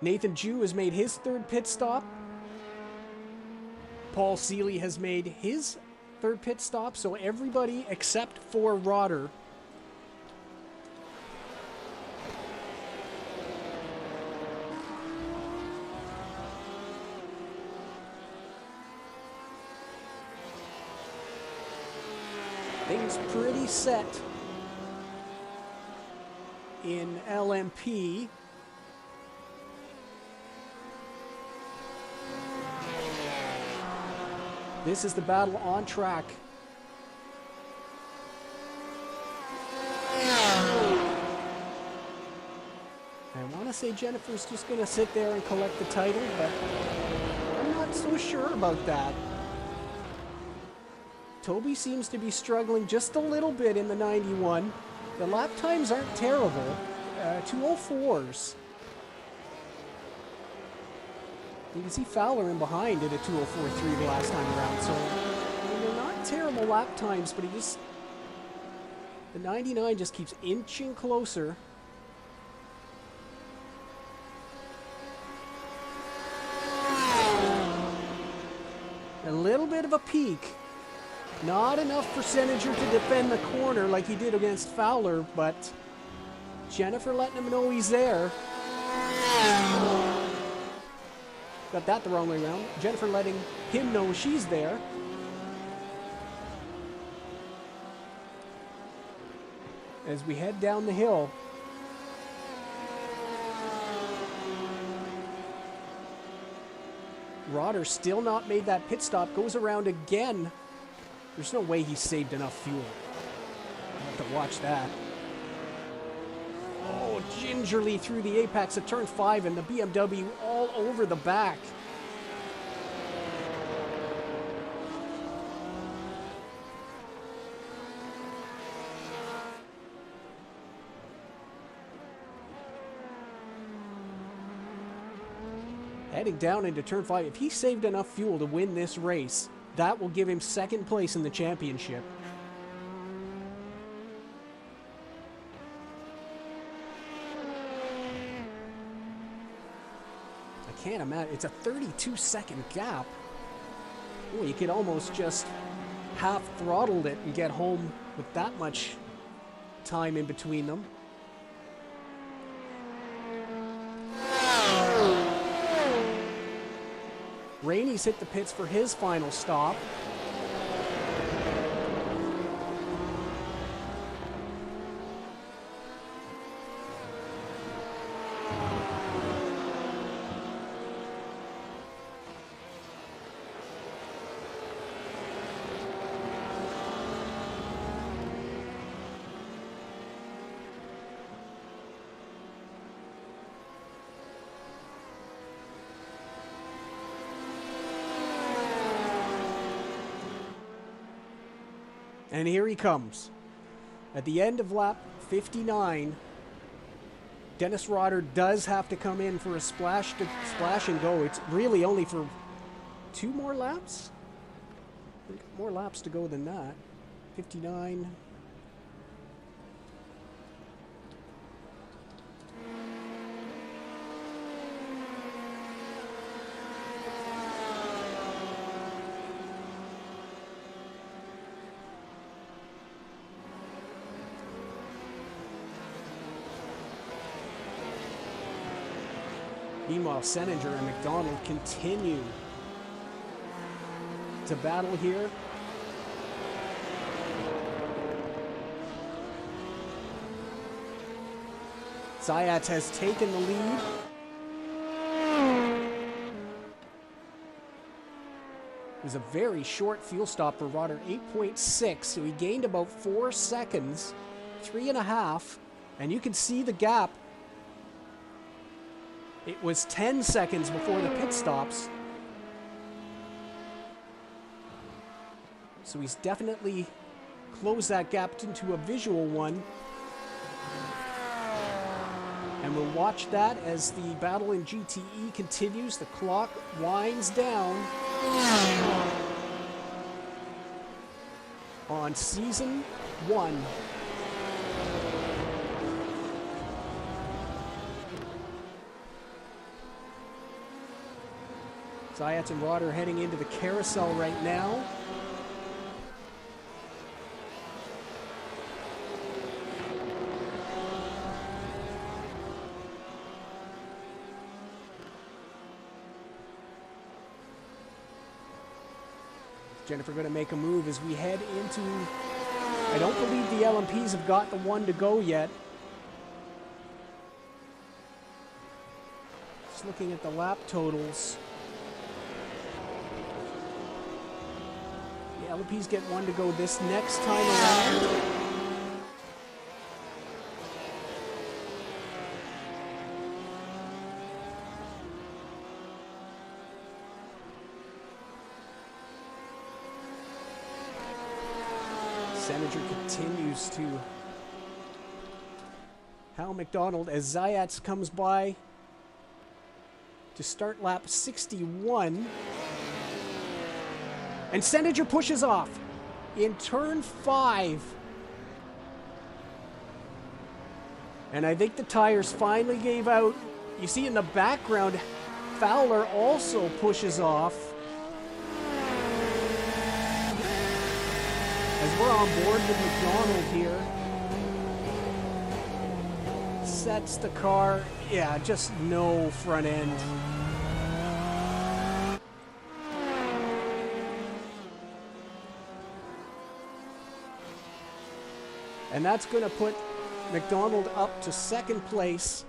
Nathan Jew has made his third pit stop. Paul Seeley has made his third pit stop. So everybody except for Rotter. Things pretty set in LMP. This is the battle on track. I want to say Jennifer's just going to sit there and collect the title, but I'm not so sure about that. Toby seems to be struggling just a little bit in the 91. The lap times aren't terrible. 204s. You can see Fowler in behind did a 204.3 the last time around, so they're not terrible lap times, but the 99 just keeps inching closer. A little bit of a peak. Not enough for Seninger to defend the corner like he did against Fowler, but Jennifer letting him know he's there. Got that the wrong way around. Jennifer letting him know she's there. As we head down the hill. Rodder still not made that pit stop. Goes around again. There's no way he saved enough fuel. I'll have to watch that. Oh, gingerly through the apex of turn 5 and the BMW all over the back. Heading down into turn 5, if he saved enough fuel to win this race, that will give him second place in the championship. I can't imagine. It's a 32-second gap. Boy, you could almost just half throttled it and get home with that much time in between them. Rainey's hit the pits for his final stop. And here he comes. At the end of lap 59, Dennis Rodder does have to come in for a splash and go. It's really only for 2 more laps? More laps to go than that. 59. Meanwhile, Seninger and McDonald continue to battle here. Zayat has taken the lead. It was a very short fuel stop for Rodder, 8.6, so he gained about 4 seconds, 3.5, and you can see the gap. It was 10 seconds before the pit stops. So he's definitely closed that gap into a visual one. And we'll watch that as the battle in GTE continues. The clock winds down on season 1. Zayat and Rodder heading into the carousel right now. Jennifer going to make a move as we head into... I don't believe the LMPs have got the one to go yet. Just looking at the lap totals. The LMPs get one to go this next time around. Seninger continues to Hal McDonald as Zayats comes by to start lap 61. And Senager pushes off in turn 5. And I think the tires finally gave out. You see in the background, Fowler also pushes off. As we're on board with McDonald here. Sets the car. Yeah, just no front end. And that's going to put McDonald up to second place.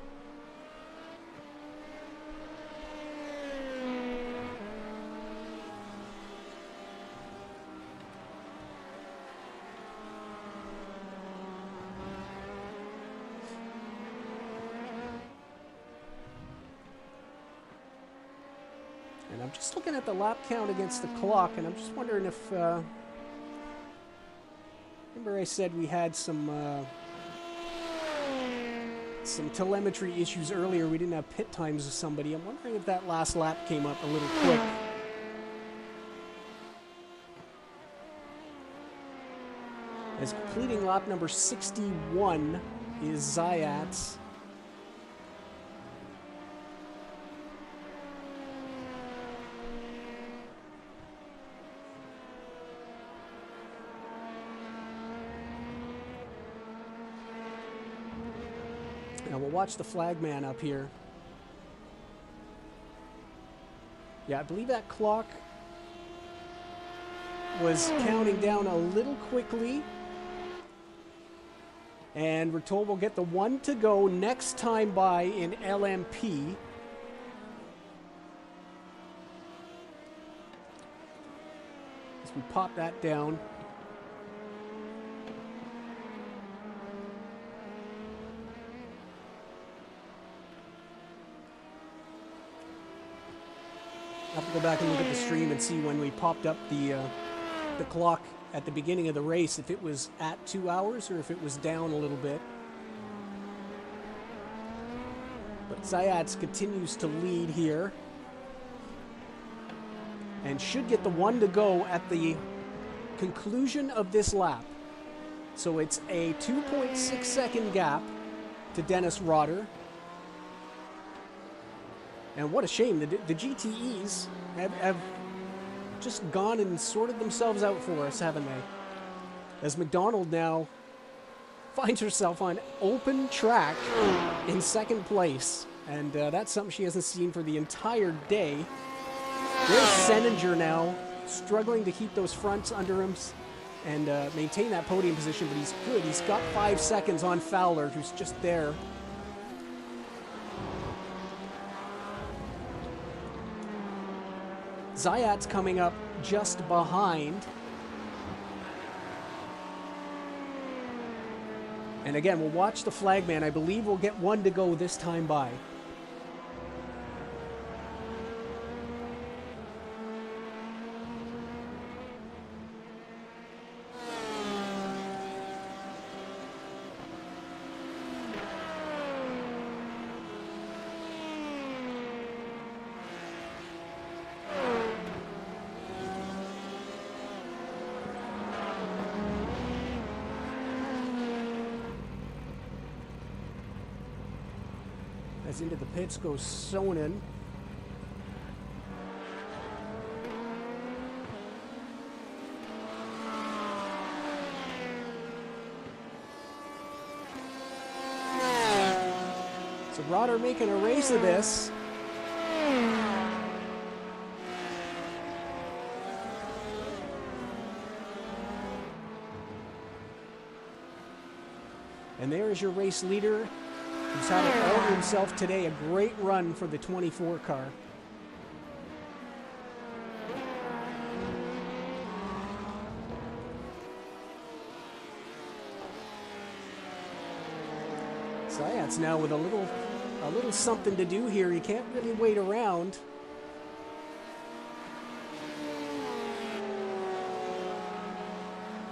And I'm just looking at the lap count against the clock, and I'm just wondering if... remember I said we had some telemetry issues earlier. We didn't have pit times with somebody. I'm wondering if that last lap came up a little quick. As completing lap number 61 is Zayats. Now we'll watch the flagman up here. Yeah, I believe that clock was counting down a little quickly. And we're told we'll get the 1 to go next time by in LMP. As we pop that down. I'll have to go back and look at the stream and see when we popped up the clock at the beginning of the race, if it was at 2 hours or if it was down a little bit. But Zayats continues to lead here and should get the 1 to go at the conclusion of this lap. So it's a 2.6 second gap to Dennis Rotter. And what a shame, the GTEs have just gone and sorted themselves out for us, haven't they? As McDonald now finds herself on open track in second place. And that's something she hasn't seen for the entire day. There's Senager now, struggling to keep those fronts under him and maintain that podium position, but he's good. He's got 5 seconds on Fowler, who's just there. Zayat's coming up just behind. And again, we'll watch the flagman. I believe we'll get 1 to go this time by. As into the pits goes Sonnen. So Rotter making a race of this. And there is your race leader, who's had it all to himself today. A great run for the 24 car. Zayats now with a little something to do here. He can't really wait around.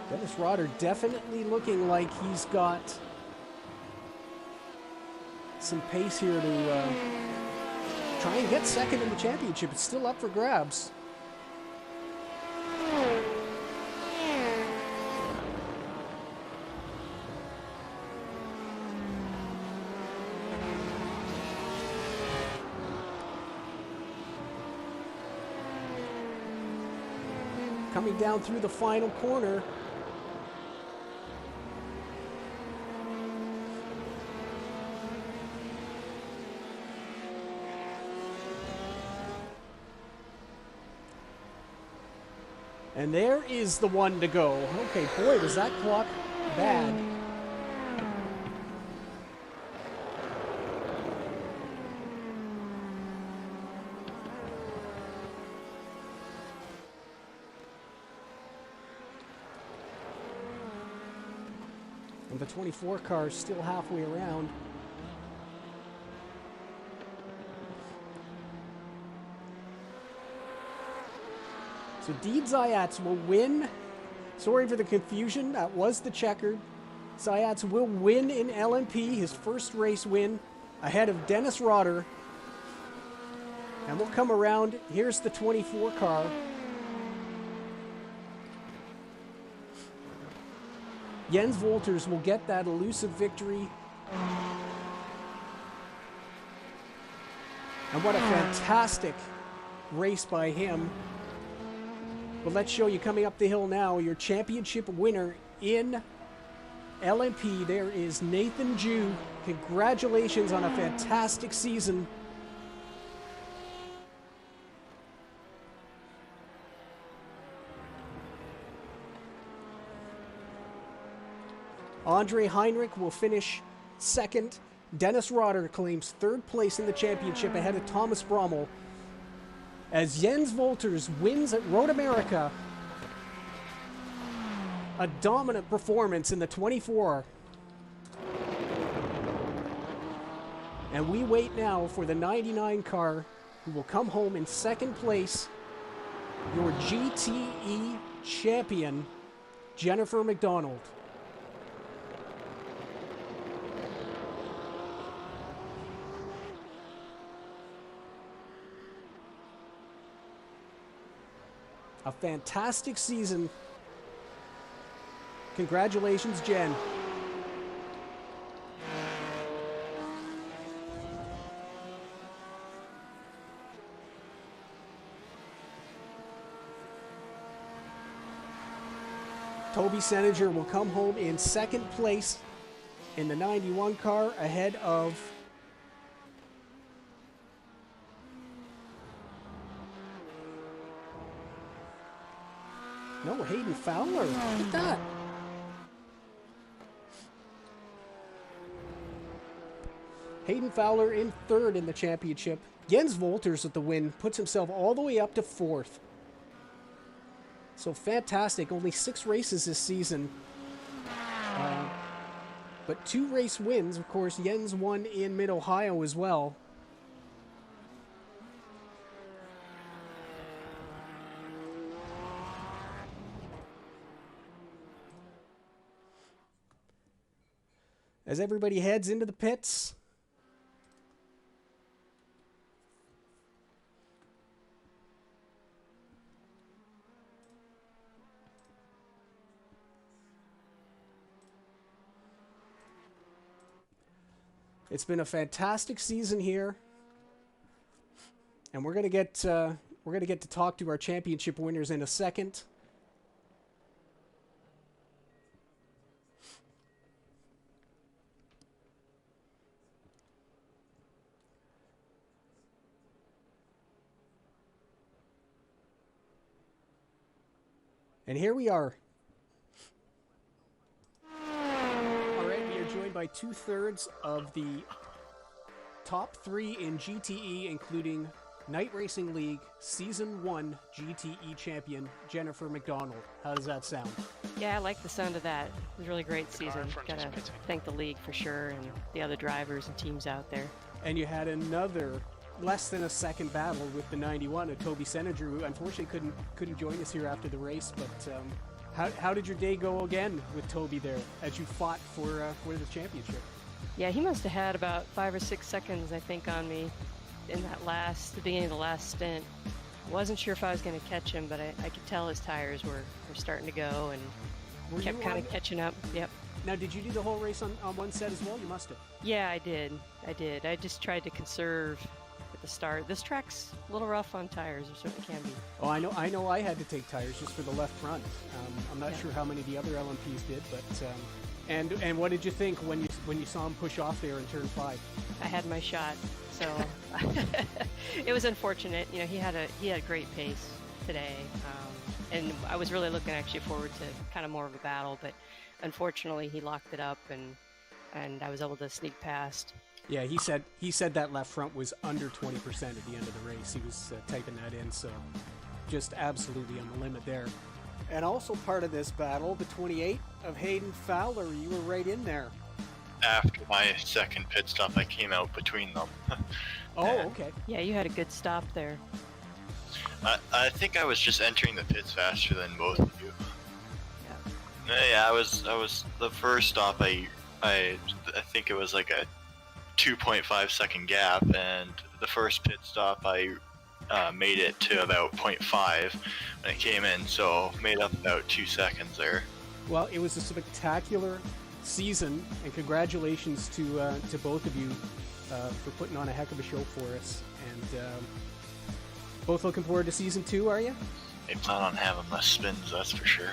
Dennis Rotter definitely looking like he's got some pace here to try and get second in the championship. It's still up for grabs. Coming down through the final corner. And there is the one to go. Okay, boy, was that clock bad. And the 24 car is still halfway around. So Deed Zayats will win. Sorry for the confusion. That was the checkered. Zayats will win in LMP, his first race win, ahead of Dennis Rotter. And we'll come around. Here's the 24 car. Jens Wolters will get that elusive victory. And what a fantastic race by him. But let's show you coming up the hill now, your championship winner in LMP. There is Nathan Jew. Congratulations on a fantastic season. Andre Heinrich will finish second. Dennis Rotter claims third place in the championship ahead of Thomas Brommel. As Jens Wolters wins at Road America. A dominant performance in the 24. And we wait now for the 99 car, who will come home in second place. Your GTE champion, Jennifer McDonald. A fantastic season. Congratulations, Jen. Toby Seninger will come home in second place in the 91 car ahead of Hayden Fowler. Look at that. Hayden Fowler in third in the championship. Jens Wolters with the win puts himself all the way up to fourth. So fantastic. Only 6 races this season. But 2 race wins. Of course, Jens won in Mid-Ohio as well. As everybody heads into the pits. It's been a fantastic season here. And we're going to get to talk to our championship winners in a second. And here we are. All right, we are joined by 2/3 of the top 3 in GTE, including Night Racing League Season 1 GTE champion, Jennifer McDonald. How does that sound? Yeah, I like the sound of that. It was a really great season. Gotta thank the league for sure and the other drivers and teams out there. And you had another less than a second battle with the 91 of Toby Seninger, who unfortunately couldn't join us here after the race. But how did your day go again with Toby there as you fought for the championship? Yeah, he must have had about 5 or 6 seconds, I think, on me in the beginning of the last stint. Wasn't sure if I was going to catch him, but I could tell his tires were starting to go and kept kind of catching up. Yep. Now, did you do the whole race on one set as well? You must have. Yeah, I did. I just tried to conserve at the start. This track's a little rough on tires. It certainly can be. Oh, I know. I had to take tires just for the left front. I'm not sure how many of the other LMPs did, but and what did you think when you saw him push off there in turn 5? I had my shot, so it was unfortunate. You know, he had a great pace today, and I was really looking actually forward to kind of more of a battle, but unfortunately he locked it up, and I was able to sneak past. Yeah, he said that left front was under 20% at the end of the race. He was typing that in, so just absolutely on the limit there. And also part of this battle, the 28 of Hayden Fowler, you were right in there. After my second pit stop, I came out between them. Oh, okay. Yeah, you had a good stop there. I think I was just entering the pits faster than both of you. Yeah, I was the first stop. I think it was like a 2.5 second gap, and the first pit stop I made it to about 0.5 when I came in, so made up about 2 seconds there. Well, it was a spectacular season, and congratulations to both of you for putting on a heck of a show for us. And both looking forward to season 2, are you? I plan on having less spins, that's for sure.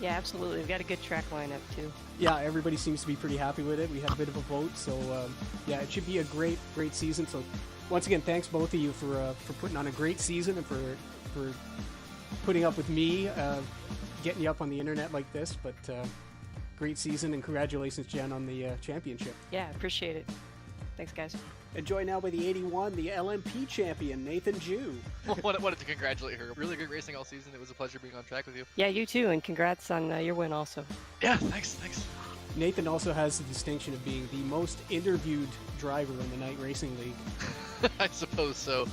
Yeah, absolutely. We've got a good track lineup too. Yeah, everybody seems to be pretty happy with it. We had a bit of a vote, so yeah, it should be a great season. So once again, thanks both of you for putting on a great season and for putting up with me getting you up on the internet like this. But great season, and congratulations, Jen, on the championship. Yeah, appreciate it. Thanks, guys. Enjoy now by the 81, the LMP champion, Nathan Jew. Wanted to congratulate her. Really good racing all season. It was a pleasure being on track with you. Yeah, you too, and congrats on your win also. Yeah, thanks. Nathan also has the distinction of being the most interviewed driver in the Night Racing League. I suppose so.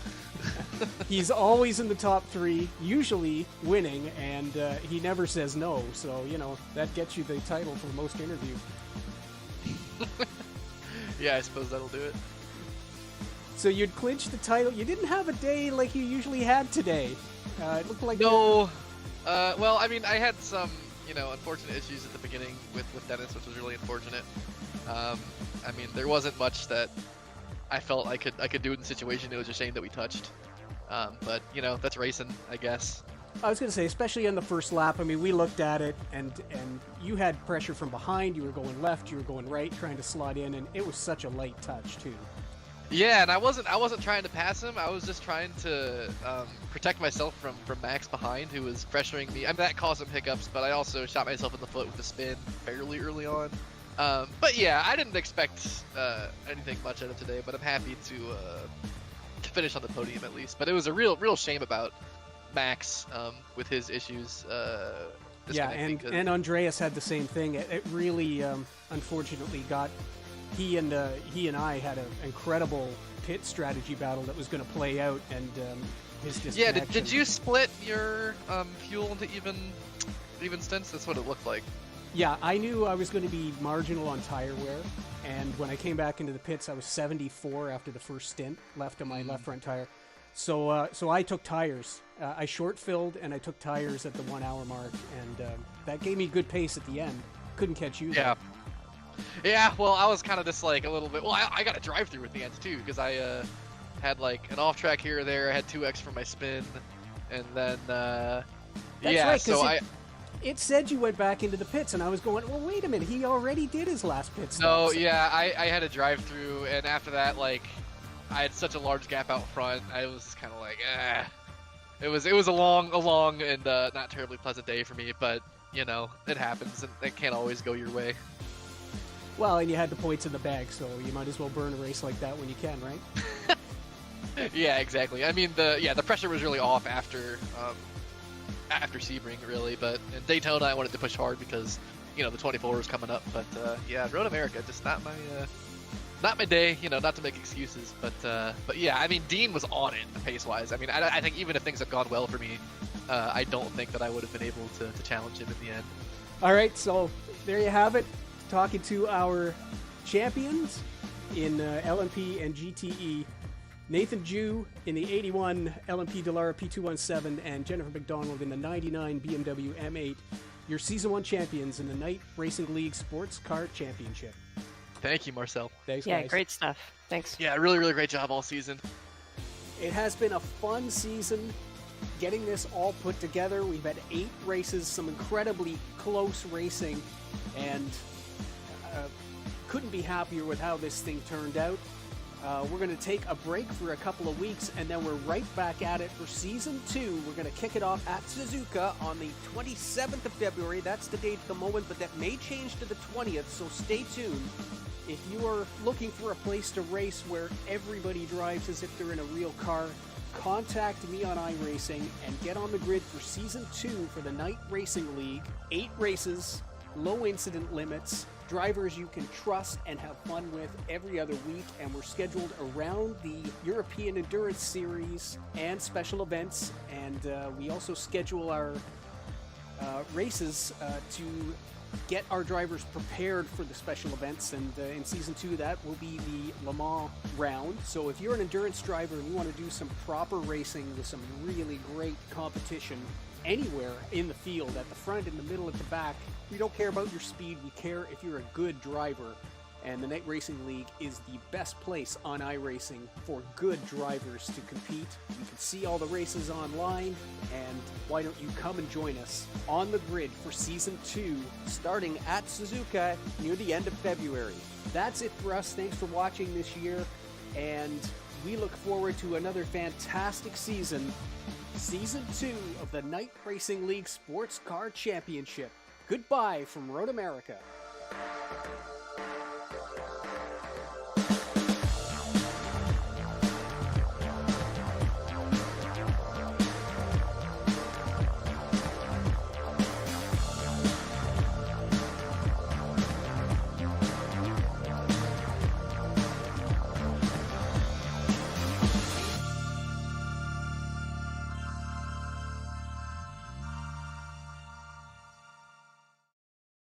He's always in the top 3, usually winning, and he never says no. So, you know, that gets you the title for most interviewed. Yeah, I suppose that'll do it. So you'd clinched the title. You didn't have a day like you usually had today. It looked like... No. Well, I mean, I had some, unfortunate issues at the beginning with Dennis, which was really unfortunate. I mean, there wasn't much that I felt I could do in the situation. It was a shame that we touched. But, that's racing, I guess. I was going to say, especially on the first lap, I mean, we looked at it, and you had pressure from behind. You were going left, you were going right, trying to slot in, and it was such a light touch, too. Yeah, and I wasn't trying to pass him. I was just trying to protect myself from Max behind, who was pressuring me. I mean, that caused some hiccups, but I also shot myself in the foot with a spin fairly early on. But yeah, I didn't expect anything much out of today, but I'm happy to finish on the podium at least. But it was a real shame about Max with his issues. Yeah, and Andreas had the same thing. It really, unfortunately, got... He and I had an incredible pit strategy battle that was going to play out, and his disconnection. Yeah, did you split your fuel into even stints? That's what it looked like. Yeah, I knew I was going to be marginal on tire wear, and when I came back into the pits, I was 74 after the first stint left on my left front tire. So I took tires. I short filled, and I took tires at the 1 hour mark, and that gave me good pace at the end. Couldn't catch you. Yeah. Yeah, well, I was kind of just like a little bit... Well, I got a drive-through at the end, too, because I had like an off-track here or there. I had 2x for my spin, and then... That's yeah, right, so it said you went back into the pits, and I was going, well, wait a minute, he already did his last pit stop. No, yeah, I had a drive-through, and after that, like, I had such a large gap out front, I was just kind of like, It was a long and not terribly pleasant day for me, but, it happens, and it can't always go your way. Well, and you had the points in the bag, so you might as well burn a race like that when you can, right? Yeah, exactly. I mean, the pressure was really off after Sebring, really. But in Daytona, I wanted to push hard because the 24 was coming up. But yeah, Road America, just not my day. Not to make excuses, but yeah, I mean, Dean was on it pace wise. I mean, I think even if things had gone well for me, I don't think that I would have been able to challenge him in the end. All right, so there you have it. talking to our champions in LMP and GTE. Nathan Jew in the 81 LMP Dallara P217 and Jennifer McDonald in the 99 BMW M8. Your Season 1 champions in the Night Racing League Sports Car Championship. Thank you, Marcel. Thanks, Yeah, guys. great stuff. Thanks. Yeah, really, really great job all season. It has been a fun season getting this all put together. We've had 8 races, some incredibly close racing, and couldn't be happier with how this thing turned out. We're going to take a break for a couple of weeks, and then we're right back at it for Season 2. We're going to kick it off at Suzuka on the 27th of February. That's the date at the moment, but that may change to the 20th, so stay tuned. If you are looking for a place to race where everybody drives as if they're in a real car, contact me on iRacing and get on the grid for Season 2 for the Night Racing League. 8 races, low incident limits, drivers you can trust and have fun with every other week, and we're scheduled around the European Endurance Series and special events, and we also schedule our races to get our drivers prepared for the special events, and in Season 2 that will be the Le Mans round. So if you're an endurance driver and you want to do some proper racing with some really great competition anywhere in the field, at the front, in the middle, at the back, we don't care about your speed, we care if you're a good driver. And the Night Racing League is the best place on iRacing for good drivers to compete. You can see all the races online, and why don't you come and join us on the grid for Season 2, starting at Suzuka near the end of February. That's it for us. Thanks for watching this year, and we look forward to another fantastic season, Season 2 of the Night Racing League Sports Car Championship. Goodbye from Road America.